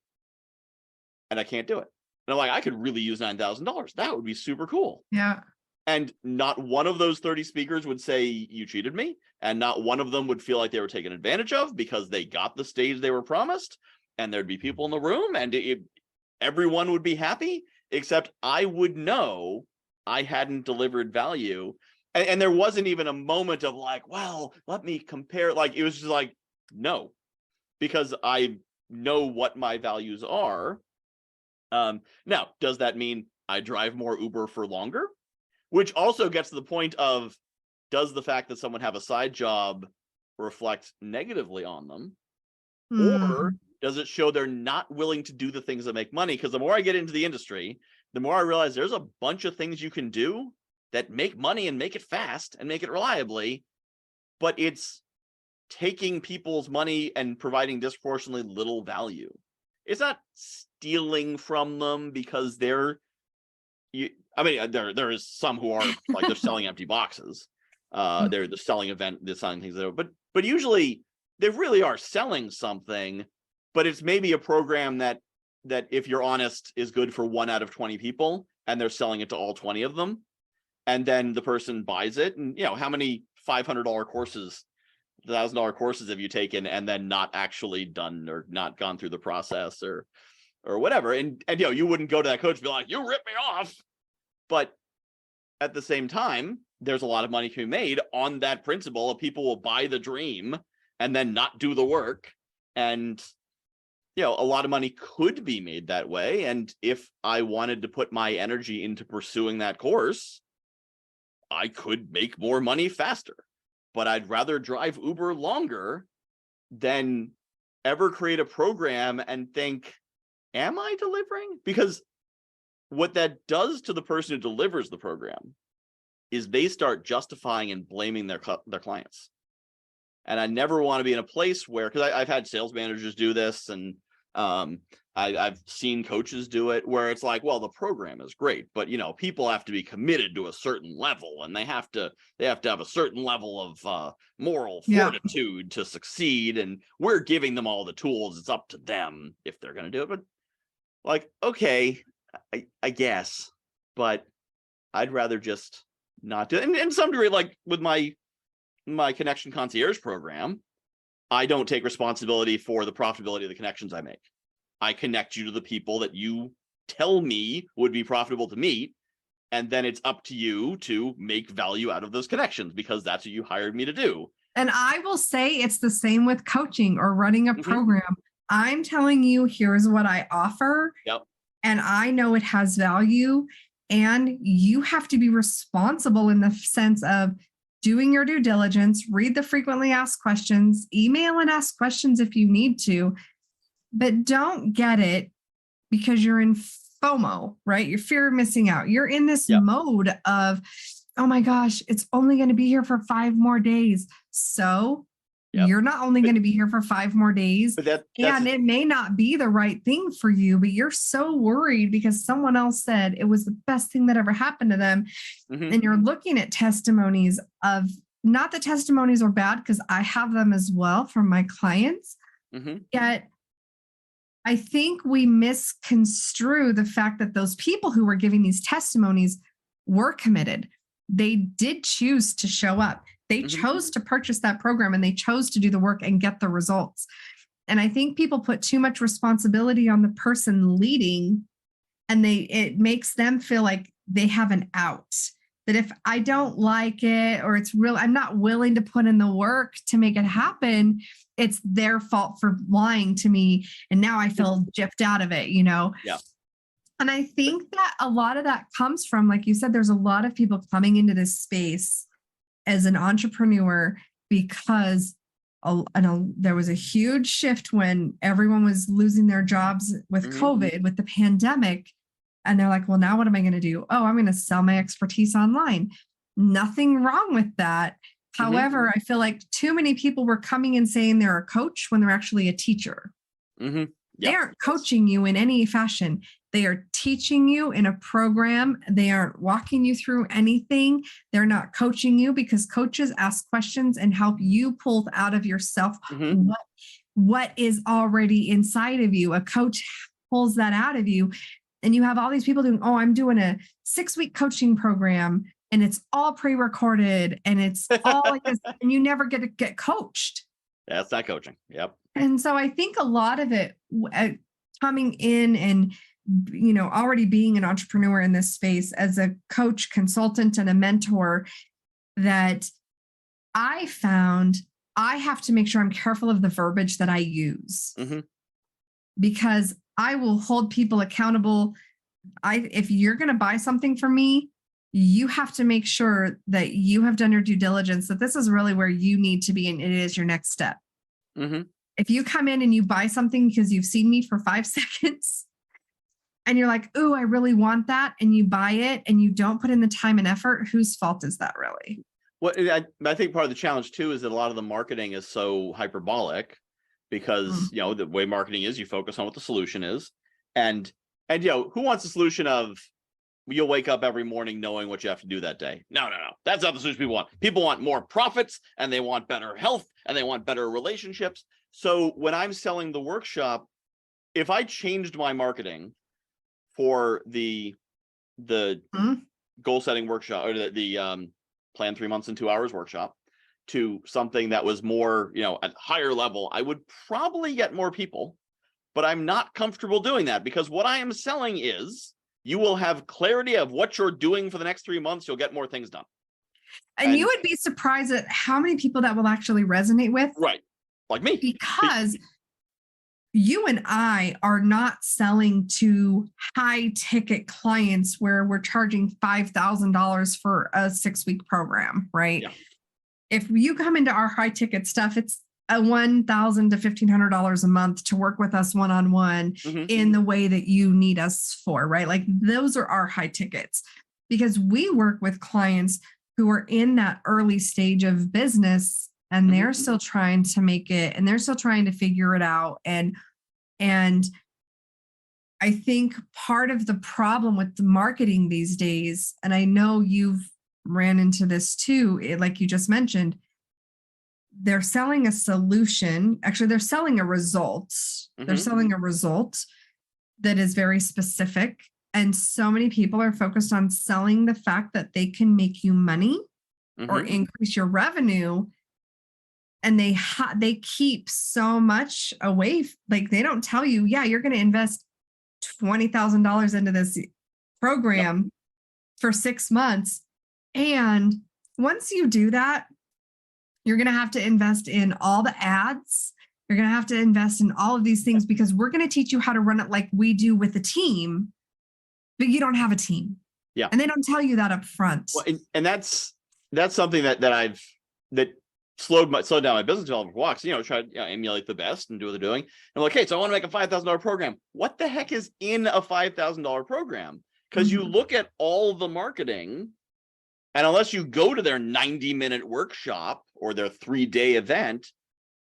and I can't do it. And I'm like, I could really use $9,000. That would be super cool. Yeah. And not one of those 30 speakers would say you cheated me. And not one of them would feel like they were taken advantage of because they got the stage they were promised. And there'd be people in the room, and everyone would be happy, except I would know I hadn't delivered value. And there wasn't even a moment of like, well, let me compare. Like, it was just like, no, because I know what my values are. Now, does that mean I drive more Uber for longer? Which also gets to the point of, does the fact that someone have a side job reflect negatively on them? Or does it show they're not willing to do the things that make money? Because the more I get into the industry, the more I realize there's a bunch of things you can do that make money and make it fast and make it reliably, but it's taking people's money and providing disproportionately little value. It's not stealing from them because there is some who are like, they're selling empty boxes. They're selling they're selling things but usually they really are selling something, but it's maybe a program that if you're honest is good for 1 out of 20 people, and they're selling it to all 20 of them. And then the person buys it, and how many $500 courses, $1,000 courses have you taken and then not actually done or not gone through the process or whatever? And you wouldn't go to that coach and be like, you ripped me off. But at the same time, there's a lot of money can be made on that principle of people will buy the dream and then not do the work. And, a lot of money could be made that way. And if I wanted to put my energy into pursuing that course, I could make more money faster. But I'd rather drive Uber longer than ever create a program and think, am I delivering? Because what that does to the person who delivers the program is they start justifying and blaming their clients. And I never want to be in a place where, because I've had sales managers do this, and I've seen coaches do it, where it's like, well, the program is great, but people have to be committed to a certain level, and they have to have a certain level of moral fortitude to succeed, and we're giving them all the tools. It's up to them if they're going to do it. But like, okay, I guess, but I'd rather just not do it. And in some degree, like with my my connection concierge program, I don't take responsibility for the profitability of the connections I make. I connect you to the people that you tell me would be profitable to meet. And then it's up to you to make value out of those connections because that's what you hired me to do. And I will say it's the same with coaching or running a Mhm. program. I'm telling you, here's what I offer. Yep. And I know it has value. And you have to be responsible in the sense of doing your due diligence, read the frequently asked questions, email and ask questions if you need to, but don't get it because you're in FOMO, right? Your fear of missing out. You're in this Yep. mode of, oh my gosh, it's only going to be here for 5 more days. So Yep. you're not only going to be here for 5 more days, But and it may not be the right thing for you, but you're so worried because someone else said it was the best thing that ever happened to them. Mhm. And you're looking at testimonies of, not that testimonies are bad, because I have them as well from my clients. Mhm. Yet I think we misconstrue the fact that those people who were giving these testimonies were committed. They did choose to show up. They Mhm. chose to purchase that program and they chose to do the work and get the results. And I think people put too much responsibility on the person leading, and it makes them feel like they have an out. That if I don't like it, or it's real, I'm not willing to put in the work to make it happen, it's their fault for lying to me. And now I feel gypped out of it, Yeah. And I think that a lot of that comes from, like you said, there's a lot of people coming into this space as an entrepreneur because there was a huge shift when everyone was losing their jobs with Mhm. COVID, with the pandemic. And they're like, well, now what am I going to do? Oh, I'm going to sell my expertise online. Nothing wrong with that. Mhm. However, I feel like too many people were coming and saying they're a coach when they're actually a teacher. Mhm. They Yep. aren't coaching you in any fashion. They are teaching you in a program. They aren't walking you through anything. They're not coaching you, because coaches ask questions and help you pull out of yourself Mhm. what is already inside of you. A coach pulls that out of you. And you have all these people doing, oh, I'm doing a 6-week coaching program and it's all pre-recorded and it's all like this, and you never get to get coached. That's not coaching. Yep. And so I think a lot of it coming in and, already being an entrepreneur in this space as a coach, consultant, and a mentor, that I found I have to make sure I'm careful of the verbiage that I use, Mhm. because I will hold people accountable. If you're going to buy something from me, you have to make sure that you have done your due diligence, that this is really where you need to be and it is your next step. Mhm. If you come in and you buy something because you've seen me for 5 seconds and you're like, "Ooh, I really want that," and you buy it and you don't put in the time and effort, whose fault is that really? What I think part of the challenge too is that a lot of the marketing is so hyperbolic because the way marketing is, you focus on what the solution is, and who wants a solution of you'll wake up every morning knowing what you have to do that day? No, that's not the solution people want. People want more profits and they want better health and they want better relationships. So when I'm selling the workshop, if I changed my marketing for the Mhm. goal setting workshop, or the plan 3 months in 2 hours workshop, to something that was more, at higher level, I would probably get more people, but I'm not comfortable doing that because what I am selling is you will have clarity of what you're doing for the next 3 months. You'll get more things done. And you would be surprised at how many people that will actually resonate with. Right. Like me. Because you and I are not selling to high ticket clients where we're charging $5,000 for a 6-week program, right? Yeah. If you come into our high ticket stuff, it's a $1,000 to $1,500 a month to work with us one-on-one in the way that you need us for, right? Like those are our high tickets, because we work with clients who are in that early stage of business and they're still trying to make it and they're still trying to figure it out. And I think part of the problem with the marketing these days, and I know you've ran into this too, like you just mentioned, they're selling a solution. Actually, they're selling a result. They're selling a result that is very specific. And so many people are focused on selling the fact that they can make you money or increase your revenue. and they keep so much away. Like they don't tell you, yeah, you're going to invest $20,000 into this program for 6 months. And once you do that, you're going to have to invest in all the ads. You're going to have to invest in all of these things because we're going to teach you how to run it like we do with a team, but you don't have a team. Yeah. And they don't tell you that up front. Well, and that's something that slowed down my business development walks, try to emulate the best and do what they're doing. And I'm like, okay, so I want to make a $5,000 program. What the heck is in a $5,000 program? Because you look at all the marketing, and unless you go to their 90-minute workshop or their 3-day event,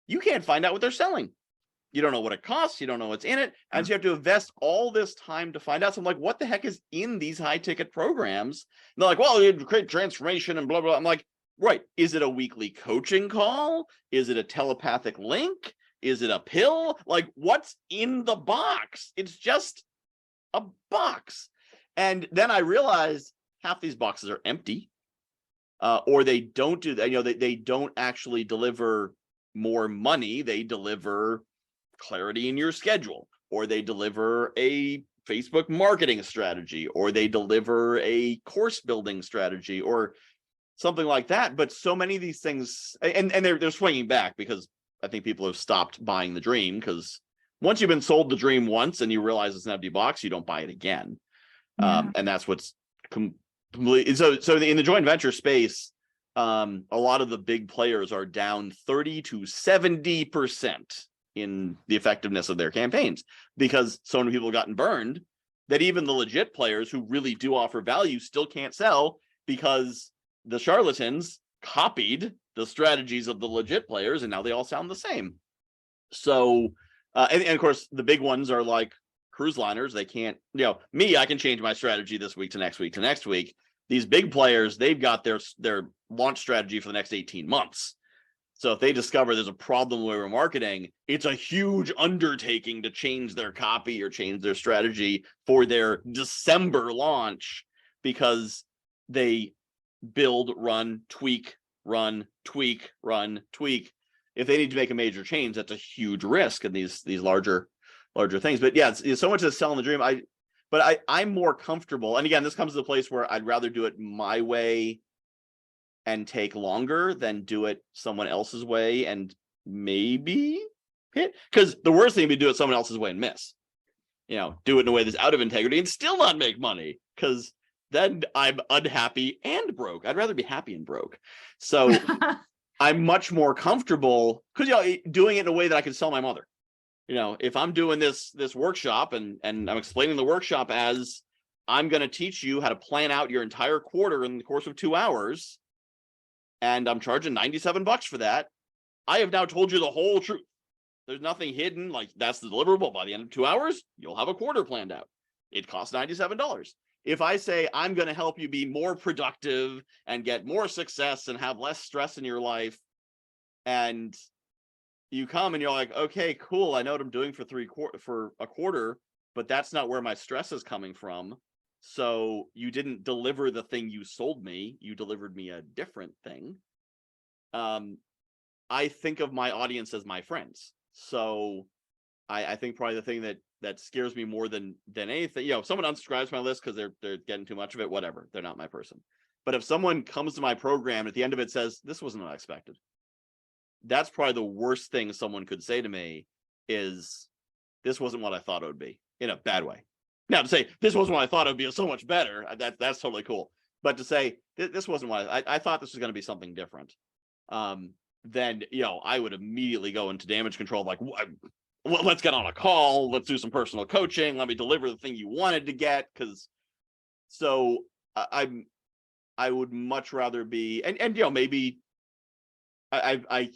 you can't find out what they're selling. You don't know what it costs. You don't know what's in it. And so you have to invest all this time to find out. So I'm like, what the heck is in these high ticket programs? And they're like, well, you create transformation and blah, blah. I'm like, right. Is it a weekly coaching call? Is it a telepathic link? Is it a pill? Like, what's in the box? It's just a box. And then I realized half these boxes are empty, or they don't do that. They don't actually deliver more money. They deliver clarity in your schedule, or they deliver a Facebook marketing strategy, or they deliver a course building strategy, or something like that. But so many of these things, and they're swinging back because I think people have stopped buying the dream, because once you've been sold the dream once and you realize it's an empty box, you don't buy it again. Yeah. And that's what's completely so in the joint venture space. A lot of the big players are down 30 to 70% in the effectiveness of their campaigns, because so many people have gotten burned that even the legit players who really do offer value still can't sell, because the charlatans copied the strategies of the legit players, and now they all sound the same. So, and of course, the big ones are like cruise liners. They can't, I can change my strategy this week to next week to next week. These big players, they've got their launch strategy for the next 18 months. So if they discover there's a problem with their marketing, it's a huge undertaking to change their copy or change their strategy for their December launch, because they build, run, tweak, run, tweak, run, tweak. If they need to make a major change, that's a huge risk in these larger things. But yeah, it's so much as selling the dream. I'm more comfortable. And again, this comes to the place where I'd rather do it my way and take longer than do it someone else's way and maybe hit. Because the worst thing would be do it someone else's way and miss. Do it in a way that's out of integrity and still not make money, because then I'm unhappy and broke. I'd rather be happy and broke. So I'm much more comfortable because doing it in a way that I can sell my mother. If I'm doing this workshop and I'm explaining the workshop as I'm going to teach you how to plan out your entire quarter in the course of 2 hours, and I'm charging $97 for that, I have now told you the whole truth. There's nothing hidden. Like, that's the deliverable. By the end of 2 hours, you'll have a quarter planned out. It costs $97. If I say I'm going to help you be more productive and get more success and have less stress in your life, and you come and you're like, okay, cool, I know what I'm doing for a quarter, but that's not where my stress is coming from. So you didn't deliver the thing you sold me. You delivered me a different thing. I think of my audience as my friends. So I think probably the thing that scares me more than anything, if someone unsubscribes my list because they're getting too much of it, whatever, they're not my person. But if someone comes to my program and at the end of it says, this wasn't what I expected, that's probably the worst thing someone could say to me is, this wasn't what I thought it would be, in a bad way. Now, to say this wasn't what I thought it would be so much better, that's totally cool. But to say this wasn't what I thought this was going to be something different, then I would immediately go into damage control. Like, let's get on a call. Let's do some personal coaching. Let me deliver the thing you wanted to get. I would much rather be, and maybe I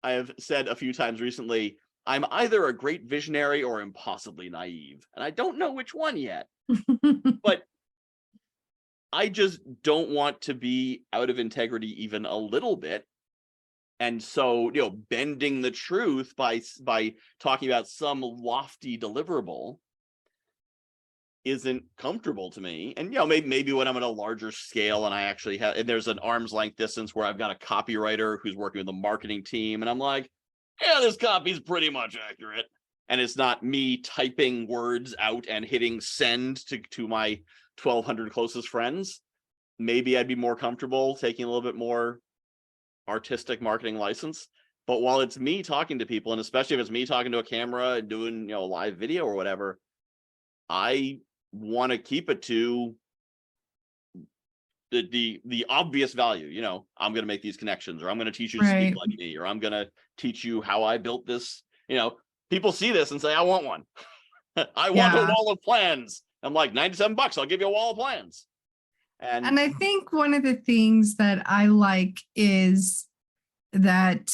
have said a few times recently, I'm either a great visionary or impossibly naive, and I don't know which one yet. But I just don't want to be out of integrity even a little bit. And so, bending the truth by talking about some lofty deliverable isn't comfortable to me. And, maybe when I'm at a larger scale and I actually have, and there's an arm's length distance where I've got a copywriter who's working with the marketing team, and I'm like, yeah, this copy's pretty much accurate. And it's not me typing words out and hitting send to my 1,200 closest friends. Maybe I'd be more comfortable taking a little bit more artistic marketing license. But while it's me talking to people, and especially if it's me talking to a camera and doing, a live video or whatever, I want to keep it to the obvious value. I'm going to make these connections, or I'm going to teach you to speak like me, or I'm going to teach you how I built this. People see this and say, I want one. I want a wall of plans. I'm like, $97, I'll give you a wall of plans. And I think one of the things that I like is that,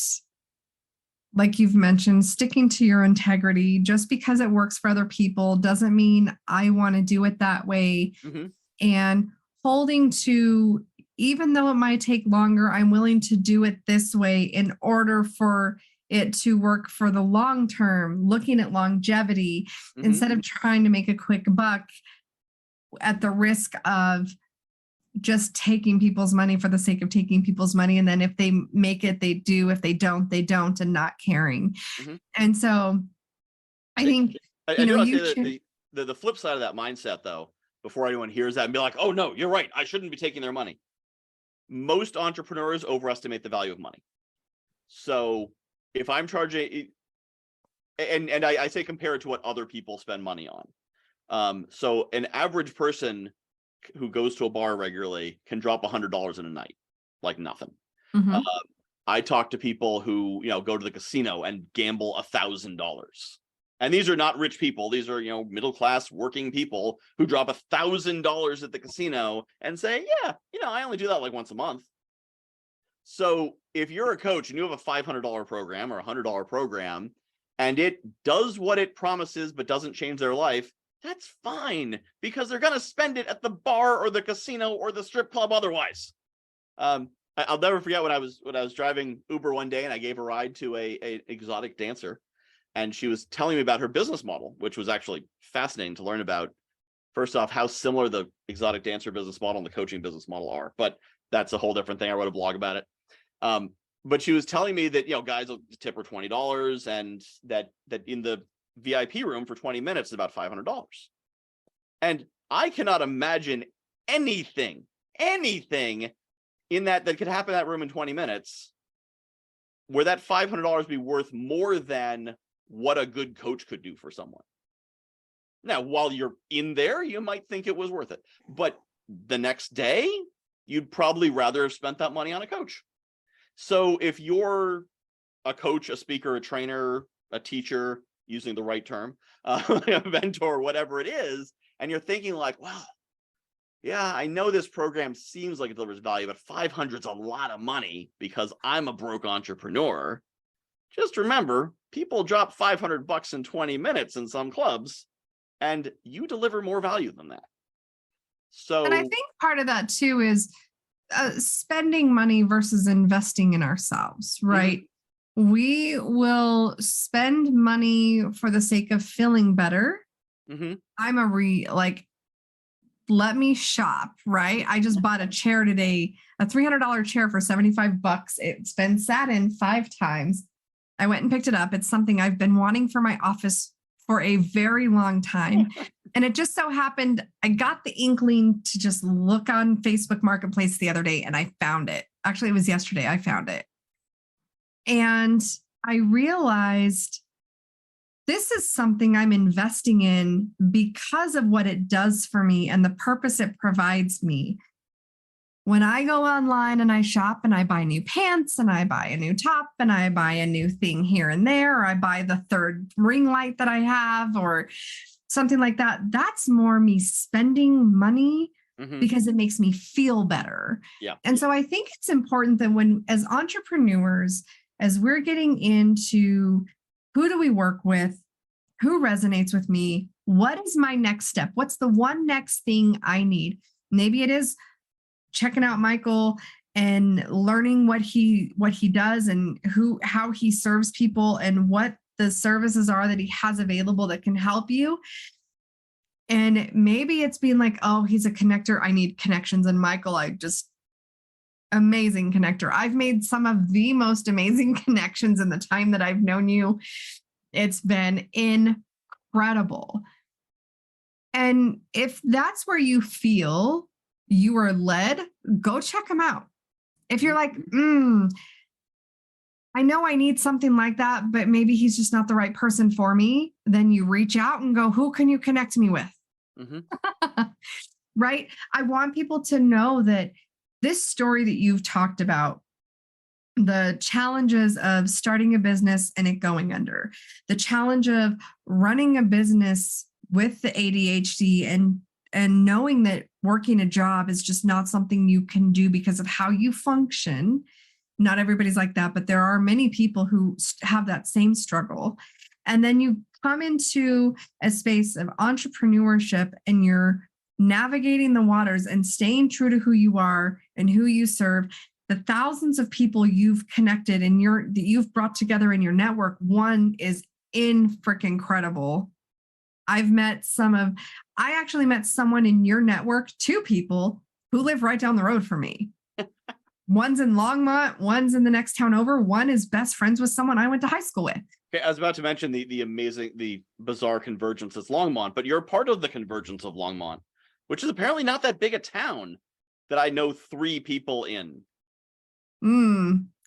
like you've mentioned, sticking to your integrity. Just because it works for other people doesn't mean I want to do it that way. Mm-hmm. And holding to, even though it might take longer, I'm willing to do it this way in order for it to work for the long term, looking at longevity, mm-hmm. instead of trying to make a quick buck at the risk of just taking people's money for the sake of taking people's money. And then if they make it, they do. If they don't, they don't, and not caring. Mm-hmm. And so I think, the flip side of that mindset, though, before anyone hears that and be like, oh no, you're right, I shouldn't be taking their money. Most entrepreneurs overestimate the value of money. So if I'm charging, and I say compare it to what other people spend money on. So an average person who goes to a bar regularly can drop $100 in a night, like nothing. Mm-hmm. I talk to people who, go to the casino and gamble $1,000. And these are not rich people. These are, middle-class working people who drop $1,000 at the casino and say, yeah, I only do that like once a month. So if you're a coach and you have a $500 program or a $100 program, and it does what it promises, but doesn't change their life, that's fine, because they're going to spend it at the bar or the casino or the strip club otherwise. I'll never forget when I was driving Uber one day and I gave a ride to a exotic dancer, and she was telling me about her business model, which was actually fascinating to learn about. First off, how similar the exotic dancer business model and the coaching business model are, but that's a whole different thing. I wrote a blog about it. But she was telling me that, guys will tip her $20, and that in the VIP room for 20 minutes is about $500. And I cannot imagine anything in that could happen in that room in 20 minutes where that $500 be worth more than what a good coach could do for someone. Now, while you're in there, you might think it was worth it, but the next day you'd probably rather have spent that money on a coach. So if you're a coach, a speaker, a trainer, a teacher, using the right term, a mentor, whatever it is, and you're thinking like, well, yeah, I know this program seems like it delivers value, but 500 is a lot of money because I'm a broke entrepreneur. Just remember, people drop $500 in 20 minutes in some clubs, and you deliver more value than that. So, and I think part of that too is spending money versus investing in ourselves, right? Mm-hmm. We will spend money for the sake of feeling better. Mm-hmm. I'm let me shop, right? I just bought a chair today, a $300 chair for $75. It's been sat in 5 times. I went and picked it up. It's something I've been wanting for my office for a very long time. And it just so happened, I got the inkling to just look on Facebook Marketplace the other day, and I found it. Actually, it was yesterday I found it. And I realized this is something I'm investing in because of what it does for me and the purpose it provides me. When I go online and I shop and I buy new pants and I buy a new top and I buy a new thing here and there, or I buy the 3rd ring light that I have or something like that, that's more me spending money because it makes me feel better. Yeah. And so I think it's important that as entrepreneurs, as we're getting into who do we work with, who resonates with me, what is my next step? What's the one next thing I need? Maybe it is checking out Michael and learning what he does and how he serves people and what the services are that he has available that can help you. And maybe it's being like, oh, he's a connector. I need connections. And Michael, amazing connector. I've made some of the most amazing connections in the time that I've known you. It's been incredible. And if that's where you feel you are led, go check them out. If you're like, I know I need something like that, but maybe he's just not the right person for me, then you reach out and go, who can you connect me with? Right? I want people to know that this story that you've talked about, the challenges of starting a business and it going under, the challenge of running a business with the ADHD and knowing that working a job is just not something you can do because of how you function. Not everybody's like that, but there are many people who have that same struggle. And then you come into a space of entrepreneurship and you're navigating the waters and staying true to who you are and who you serve. The thousands of people you've connected and that you've brought together in your network, one is freaking incredible. I actually met someone in your network, two people who live right down the road from me. One's in Longmont, one's in the next town over. One is best friends with someone I went to high school with. Okay, I was about to mention the bizarre convergence that's Longmont, but you're part of the convergence of Longmont, which is apparently not that big a town that I know 3 people in.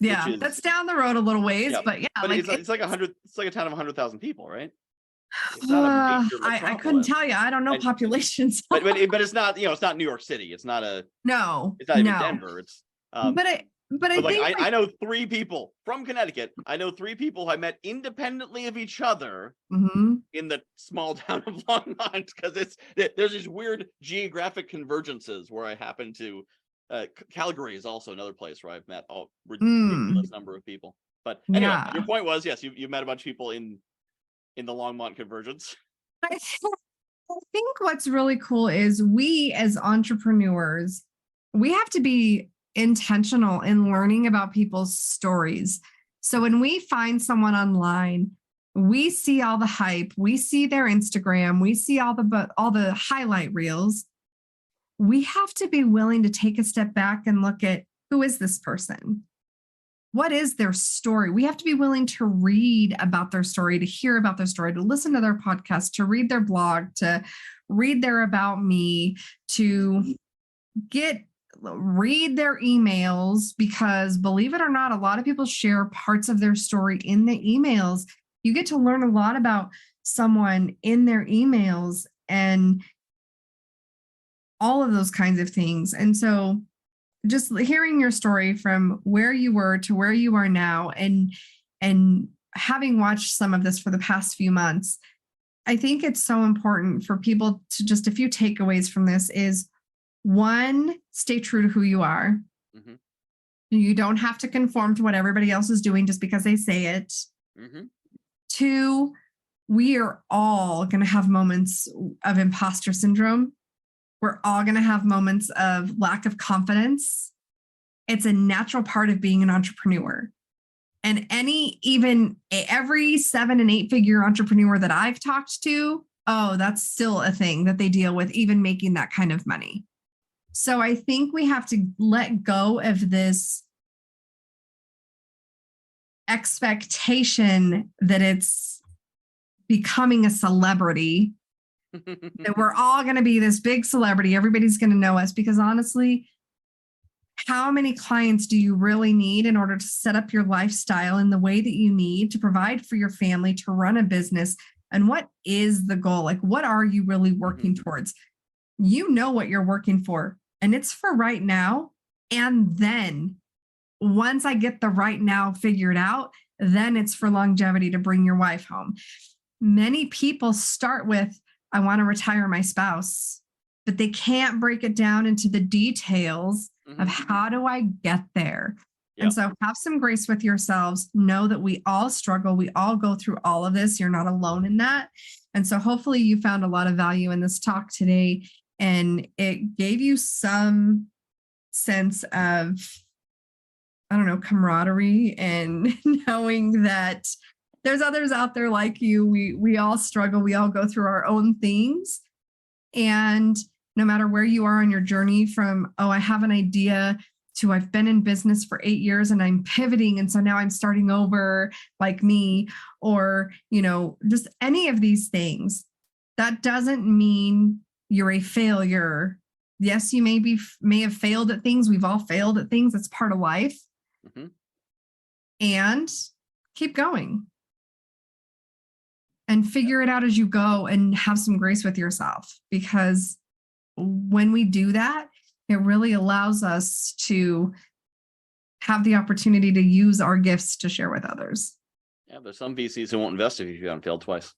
Yeah, that's down the road a little ways, but yeah, but it's like a town of 100,000 people, right? It's not a major I couldn't tell you. I don't know populations. but it's not, it's not New York City. It's not it's not even Denver. It's but I think I know 3 people from Connecticut. I know 3 people I met independently of each other in the small town of Longmont, because there's these weird geographic convergences where I happen to. Calgary is also another place where I've met a ridiculous number of people. But anyway, your point was, yes, you met a bunch of people in the Longmont convergence. I think what's really cool is we as entrepreneurs, we have to be intentional in learning about people's stories. So when we find someone online, we see all the hype, we see their Instagram, we see all the highlight reels. We have to be willing to take a step back and look at, who is this person? What is their story? We have to be willing to read about their story, to hear about their story, to listen to their podcast, to read their blog, to read their about me, to read their emails, because believe it or not, a lot of people share parts of their story in the emails. You get to learn a lot about someone in their emails and all of those kinds of things. And so just hearing your story from where you were to where you are now, and having watched some of this for the past few months, I think it's so important for people to, just a few takeaways from this is, 1, stay true to who you are. You don't have to conform to what everybody else is doing just because they say it. 2, we are all going to have moments of imposter syndrome. We're all going to have moments of lack of confidence. It's a natural part of being an entrepreneur. And every 7 and 8 figure entrepreneur that I've talked to, that's still a thing that they deal with, even making that kind of money. So I think we have to let go of this expectation that it's becoming a celebrity, that we're all going to be this big celebrity. Everybody's going to know us, because honestly, how many clients do you really need in order to set up your lifestyle in the way that you need to provide for your family, to run a business? And what is the goal? Like, what are you really working towards? You know what you're working for, and it's for right now. And then once I get the right now figured out, then it's for longevity, to bring your wife home. Many people start with, I want to retire my spouse, but they can't break it down into the details of how do I get there? And so have some grace with yourselves. Know that we all struggle. We all go through all of this. You're not alone in that. And so hopefully you found a lot of value in this talk today, and it gave you some sense of, I don't know, camaraderie, and knowing that there's others out there like you. We all struggle. We all go through our own things. And no matter where you are on your journey from, oh, I have an idea, to I've been in business for 8 years and I'm pivoting. And so now I'm starting over, like me, or, just any of these things, that doesn't mean you're a failure. Yes, you may have failed at things. We've all failed at things. It's part of life. Mhm. And keep going and figure it out as you go and have some grace with yourself, because when we do that, it really allows us to have the opportunity to use our gifts to share with others. Yeah, there's some VCs who won't invest if you haven't failed twice.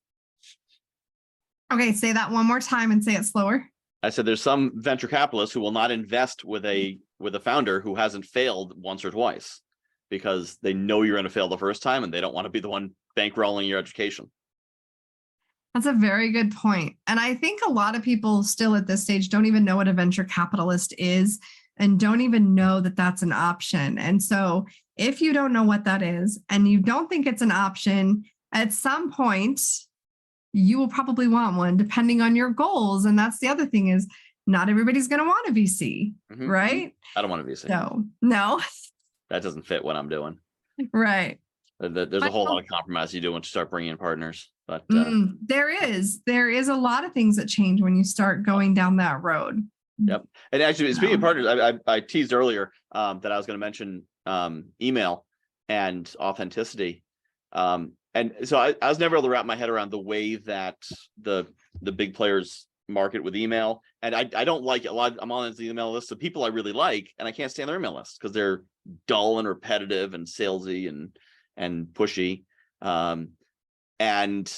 Okay, say that one more time and say it slower. I said there's some venture capitalists who will not invest with a founder who hasn't failed once or twice, because they know you're going to fail the first time and they don't want to be the one bankrolling your education. That's a very good point. And I think a lot of people still at this stage don't even know what a venture capitalist is and don't even know that that's an option. And so if you don't know what that is and you don't think it's an option, at some point, you will probably want one depending on your goals. And that's the other thing, is not everybody's going to want a VC, right? I don't want a VC. No. That doesn't fit what I'm doing. Right. There's a whole lot of compromise you do once you start bringing in partners. But there is a lot of things that change when you start going down that road. Yep. And actually, speaking of partners, I teased earlier that I was going to mention email and authenticity. And so I was never able to wrap my head around the way that the big players market with email. And I don't like it a lot. I'm on the email list of people I really like, and I can't stand their email lists because they're dull and repetitive and salesy and pushy. And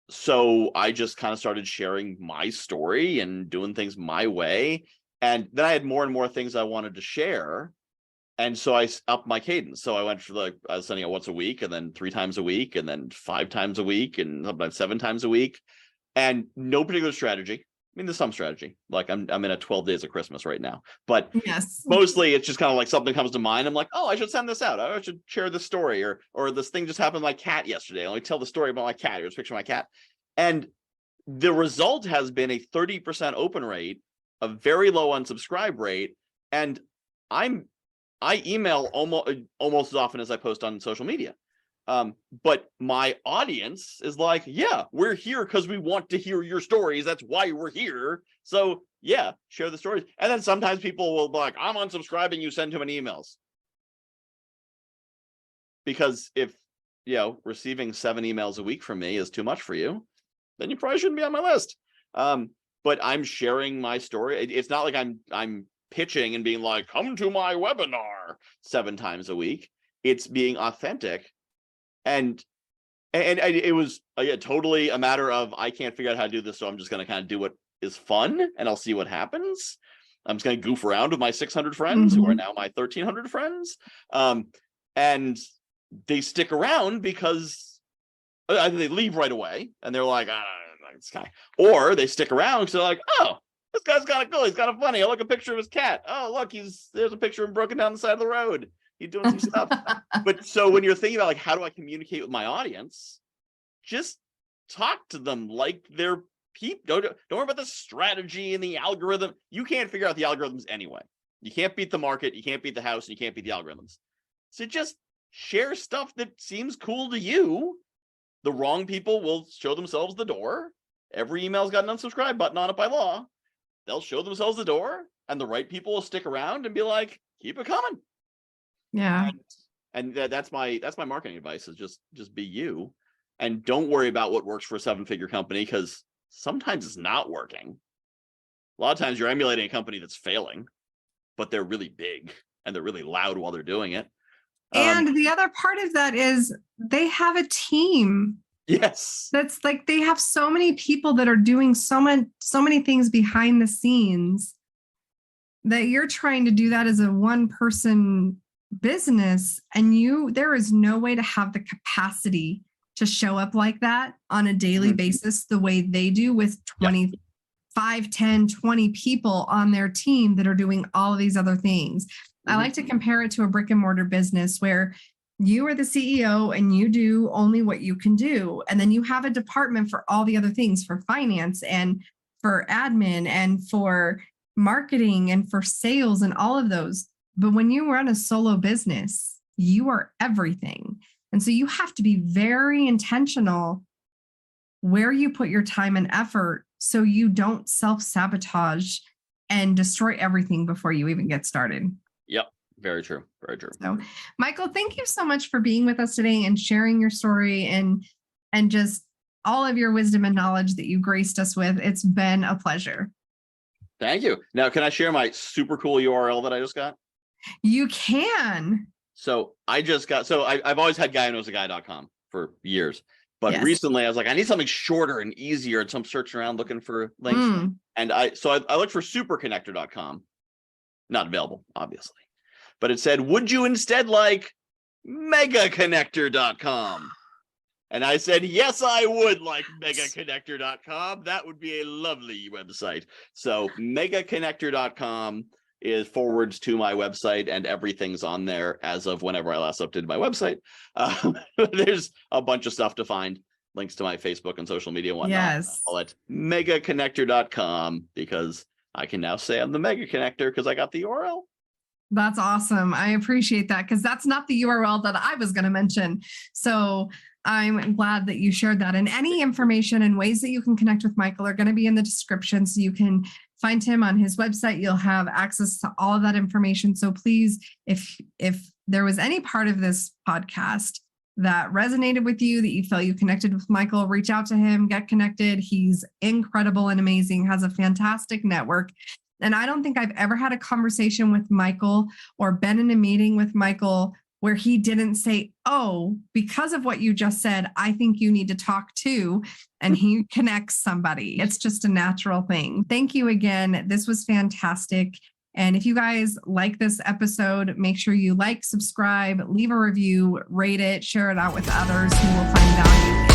so I just kind of started sharing my story and doing things my way. And then I had more and more things I wanted to share. And so I upped my cadence. So I went for I was sending it once a week, and then 3 times a week, and then 5 times a week, and sometimes 7 times a week. And no particular strategy. I mean, there's some strategy. Like I'm in a 12 days of Christmas right now, but yes, mostly it's just kind of like something comes to mind. I'm like, oh, I should send this out. I should share this story, or this thing just happened to my cat yesterday. Let me tell the story about my cat. Here's a picture of my cat. And the result has been a 30% open rate, a very low unsubscribe rate. And I email almost as often as I post on social media. But my audience is like, yeah, we're here because we want to hear your stories. That's why we're here. So yeah, share the stories. And then sometimes people will be like, I'm unsubscribing, you send too many emails. Because if, receiving 7 emails a week from me is too much for you, then you probably shouldn't be on my list. But I'm sharing my story. It's not like I'm pitching and being like, come to my webinar 7 times a week. It's being authentic. And it was totally a matter of, I can't figure out how to do this, so I'm just going to kind of do what is fun, and I'll see what happens. I'm just going to goof around with my 600 friends who are now my 1,300 friends. And they stick around because either they leave right away and they're like, this guy, or they stick around because they're like, oh, this guy's kind of cool. He's kind of funny. I look at a picture of his cat. Oh, look, there's a picture of him broken down the side of the road. He's doing some stuff. But so when you're thinking about like, how do I communicate with my audience? Just talk to them like they're people. Don't worry about the strategy and the algorithm. You can't figure out the algorithms anyway. You can't beat the market. You can't beat the house, and you can't beat the algorithms. So just share stuff that seems cool to you. The wrong people will show themselves the door. Every email's got an unsubscribe button on it by law. They'll show themselves the door, and the right people will stick around and be like, keep it coming. Yeah. And that's my marketing advice, is just be you, and don't worry about what works for a 7-figure company, because sometimes it's not working. A lot of times you're emulating a company that's failing, but they're really big and they're really loud while they're doing it. And the other part of that is they have a team. Yes. That's like, they have so many people that are doing so many things behind the scenes, that you're trying to do that as a one-person business, and there is no way to have the capacity to show up like that on a daily basis the way they do, with 5, 10, 20 people on their team that are doing all of these other things. I like to compare it to a brick and mortar business where you are the CEO and you do only what you can do. And then you have a department for all the other things, for finance and for admin and for marketing and for sales and all of those. But when you run a solo business, you are everything. And so you have to be very intentional where you put your time and effort so you don't self-sabotage and destroy everything before you even get started. Yep. Very true. Very true. So, Michael, thank you so much for being with us today and sharing your story and just all of your wisdom and knowledge that you graced us with. It's been a pleasure. Thank you. Now, can I share my super cool URL that I just got? You can. So I've always had guywhoknowsaguy.com for years. But Yes. recently I was like, I need something shorter and easier. And so I'm searching around looking for links. And I looked for superconnector.com. Not available, obviously. But it said, would you instead like megaconnector.com? And I said, yes, I would like megaconnector.com. That would be a lovely website. So megaconnector.com is forwards to my website, and everything's on there as of whenever I last updated my website. There's a bunch of stuff to find, links to my Facebook and social media and whatnot. Yes. I'll at megaconnector.com because I can now say I'm the Mega Connector because I got the URL. That's awesome. I appreciate that because that's not the URL that I was going to mention. So I'm glad that you shared that. And any information and ways that you can connect with Michael are going to be in the description. So you can find him on his website. You'll have access to all of that information. So please, if there was any part of this podcast that resonated with you, that you felt you connected with Michael, reach out to him, get connected. He's incredible and amazing, has a fantastic network. And I don't think I've ever had a conversation with Michael or been in a meeting with Michael where he didn't say, oh, because of what you just said, I think you need to talk to, and he connects somebody. It's just a natural thing. Thank you again. This was fantastic. And if you guys like this episode, make sure you like, subscribe, leave a review, rate it, share it out with others who will find value.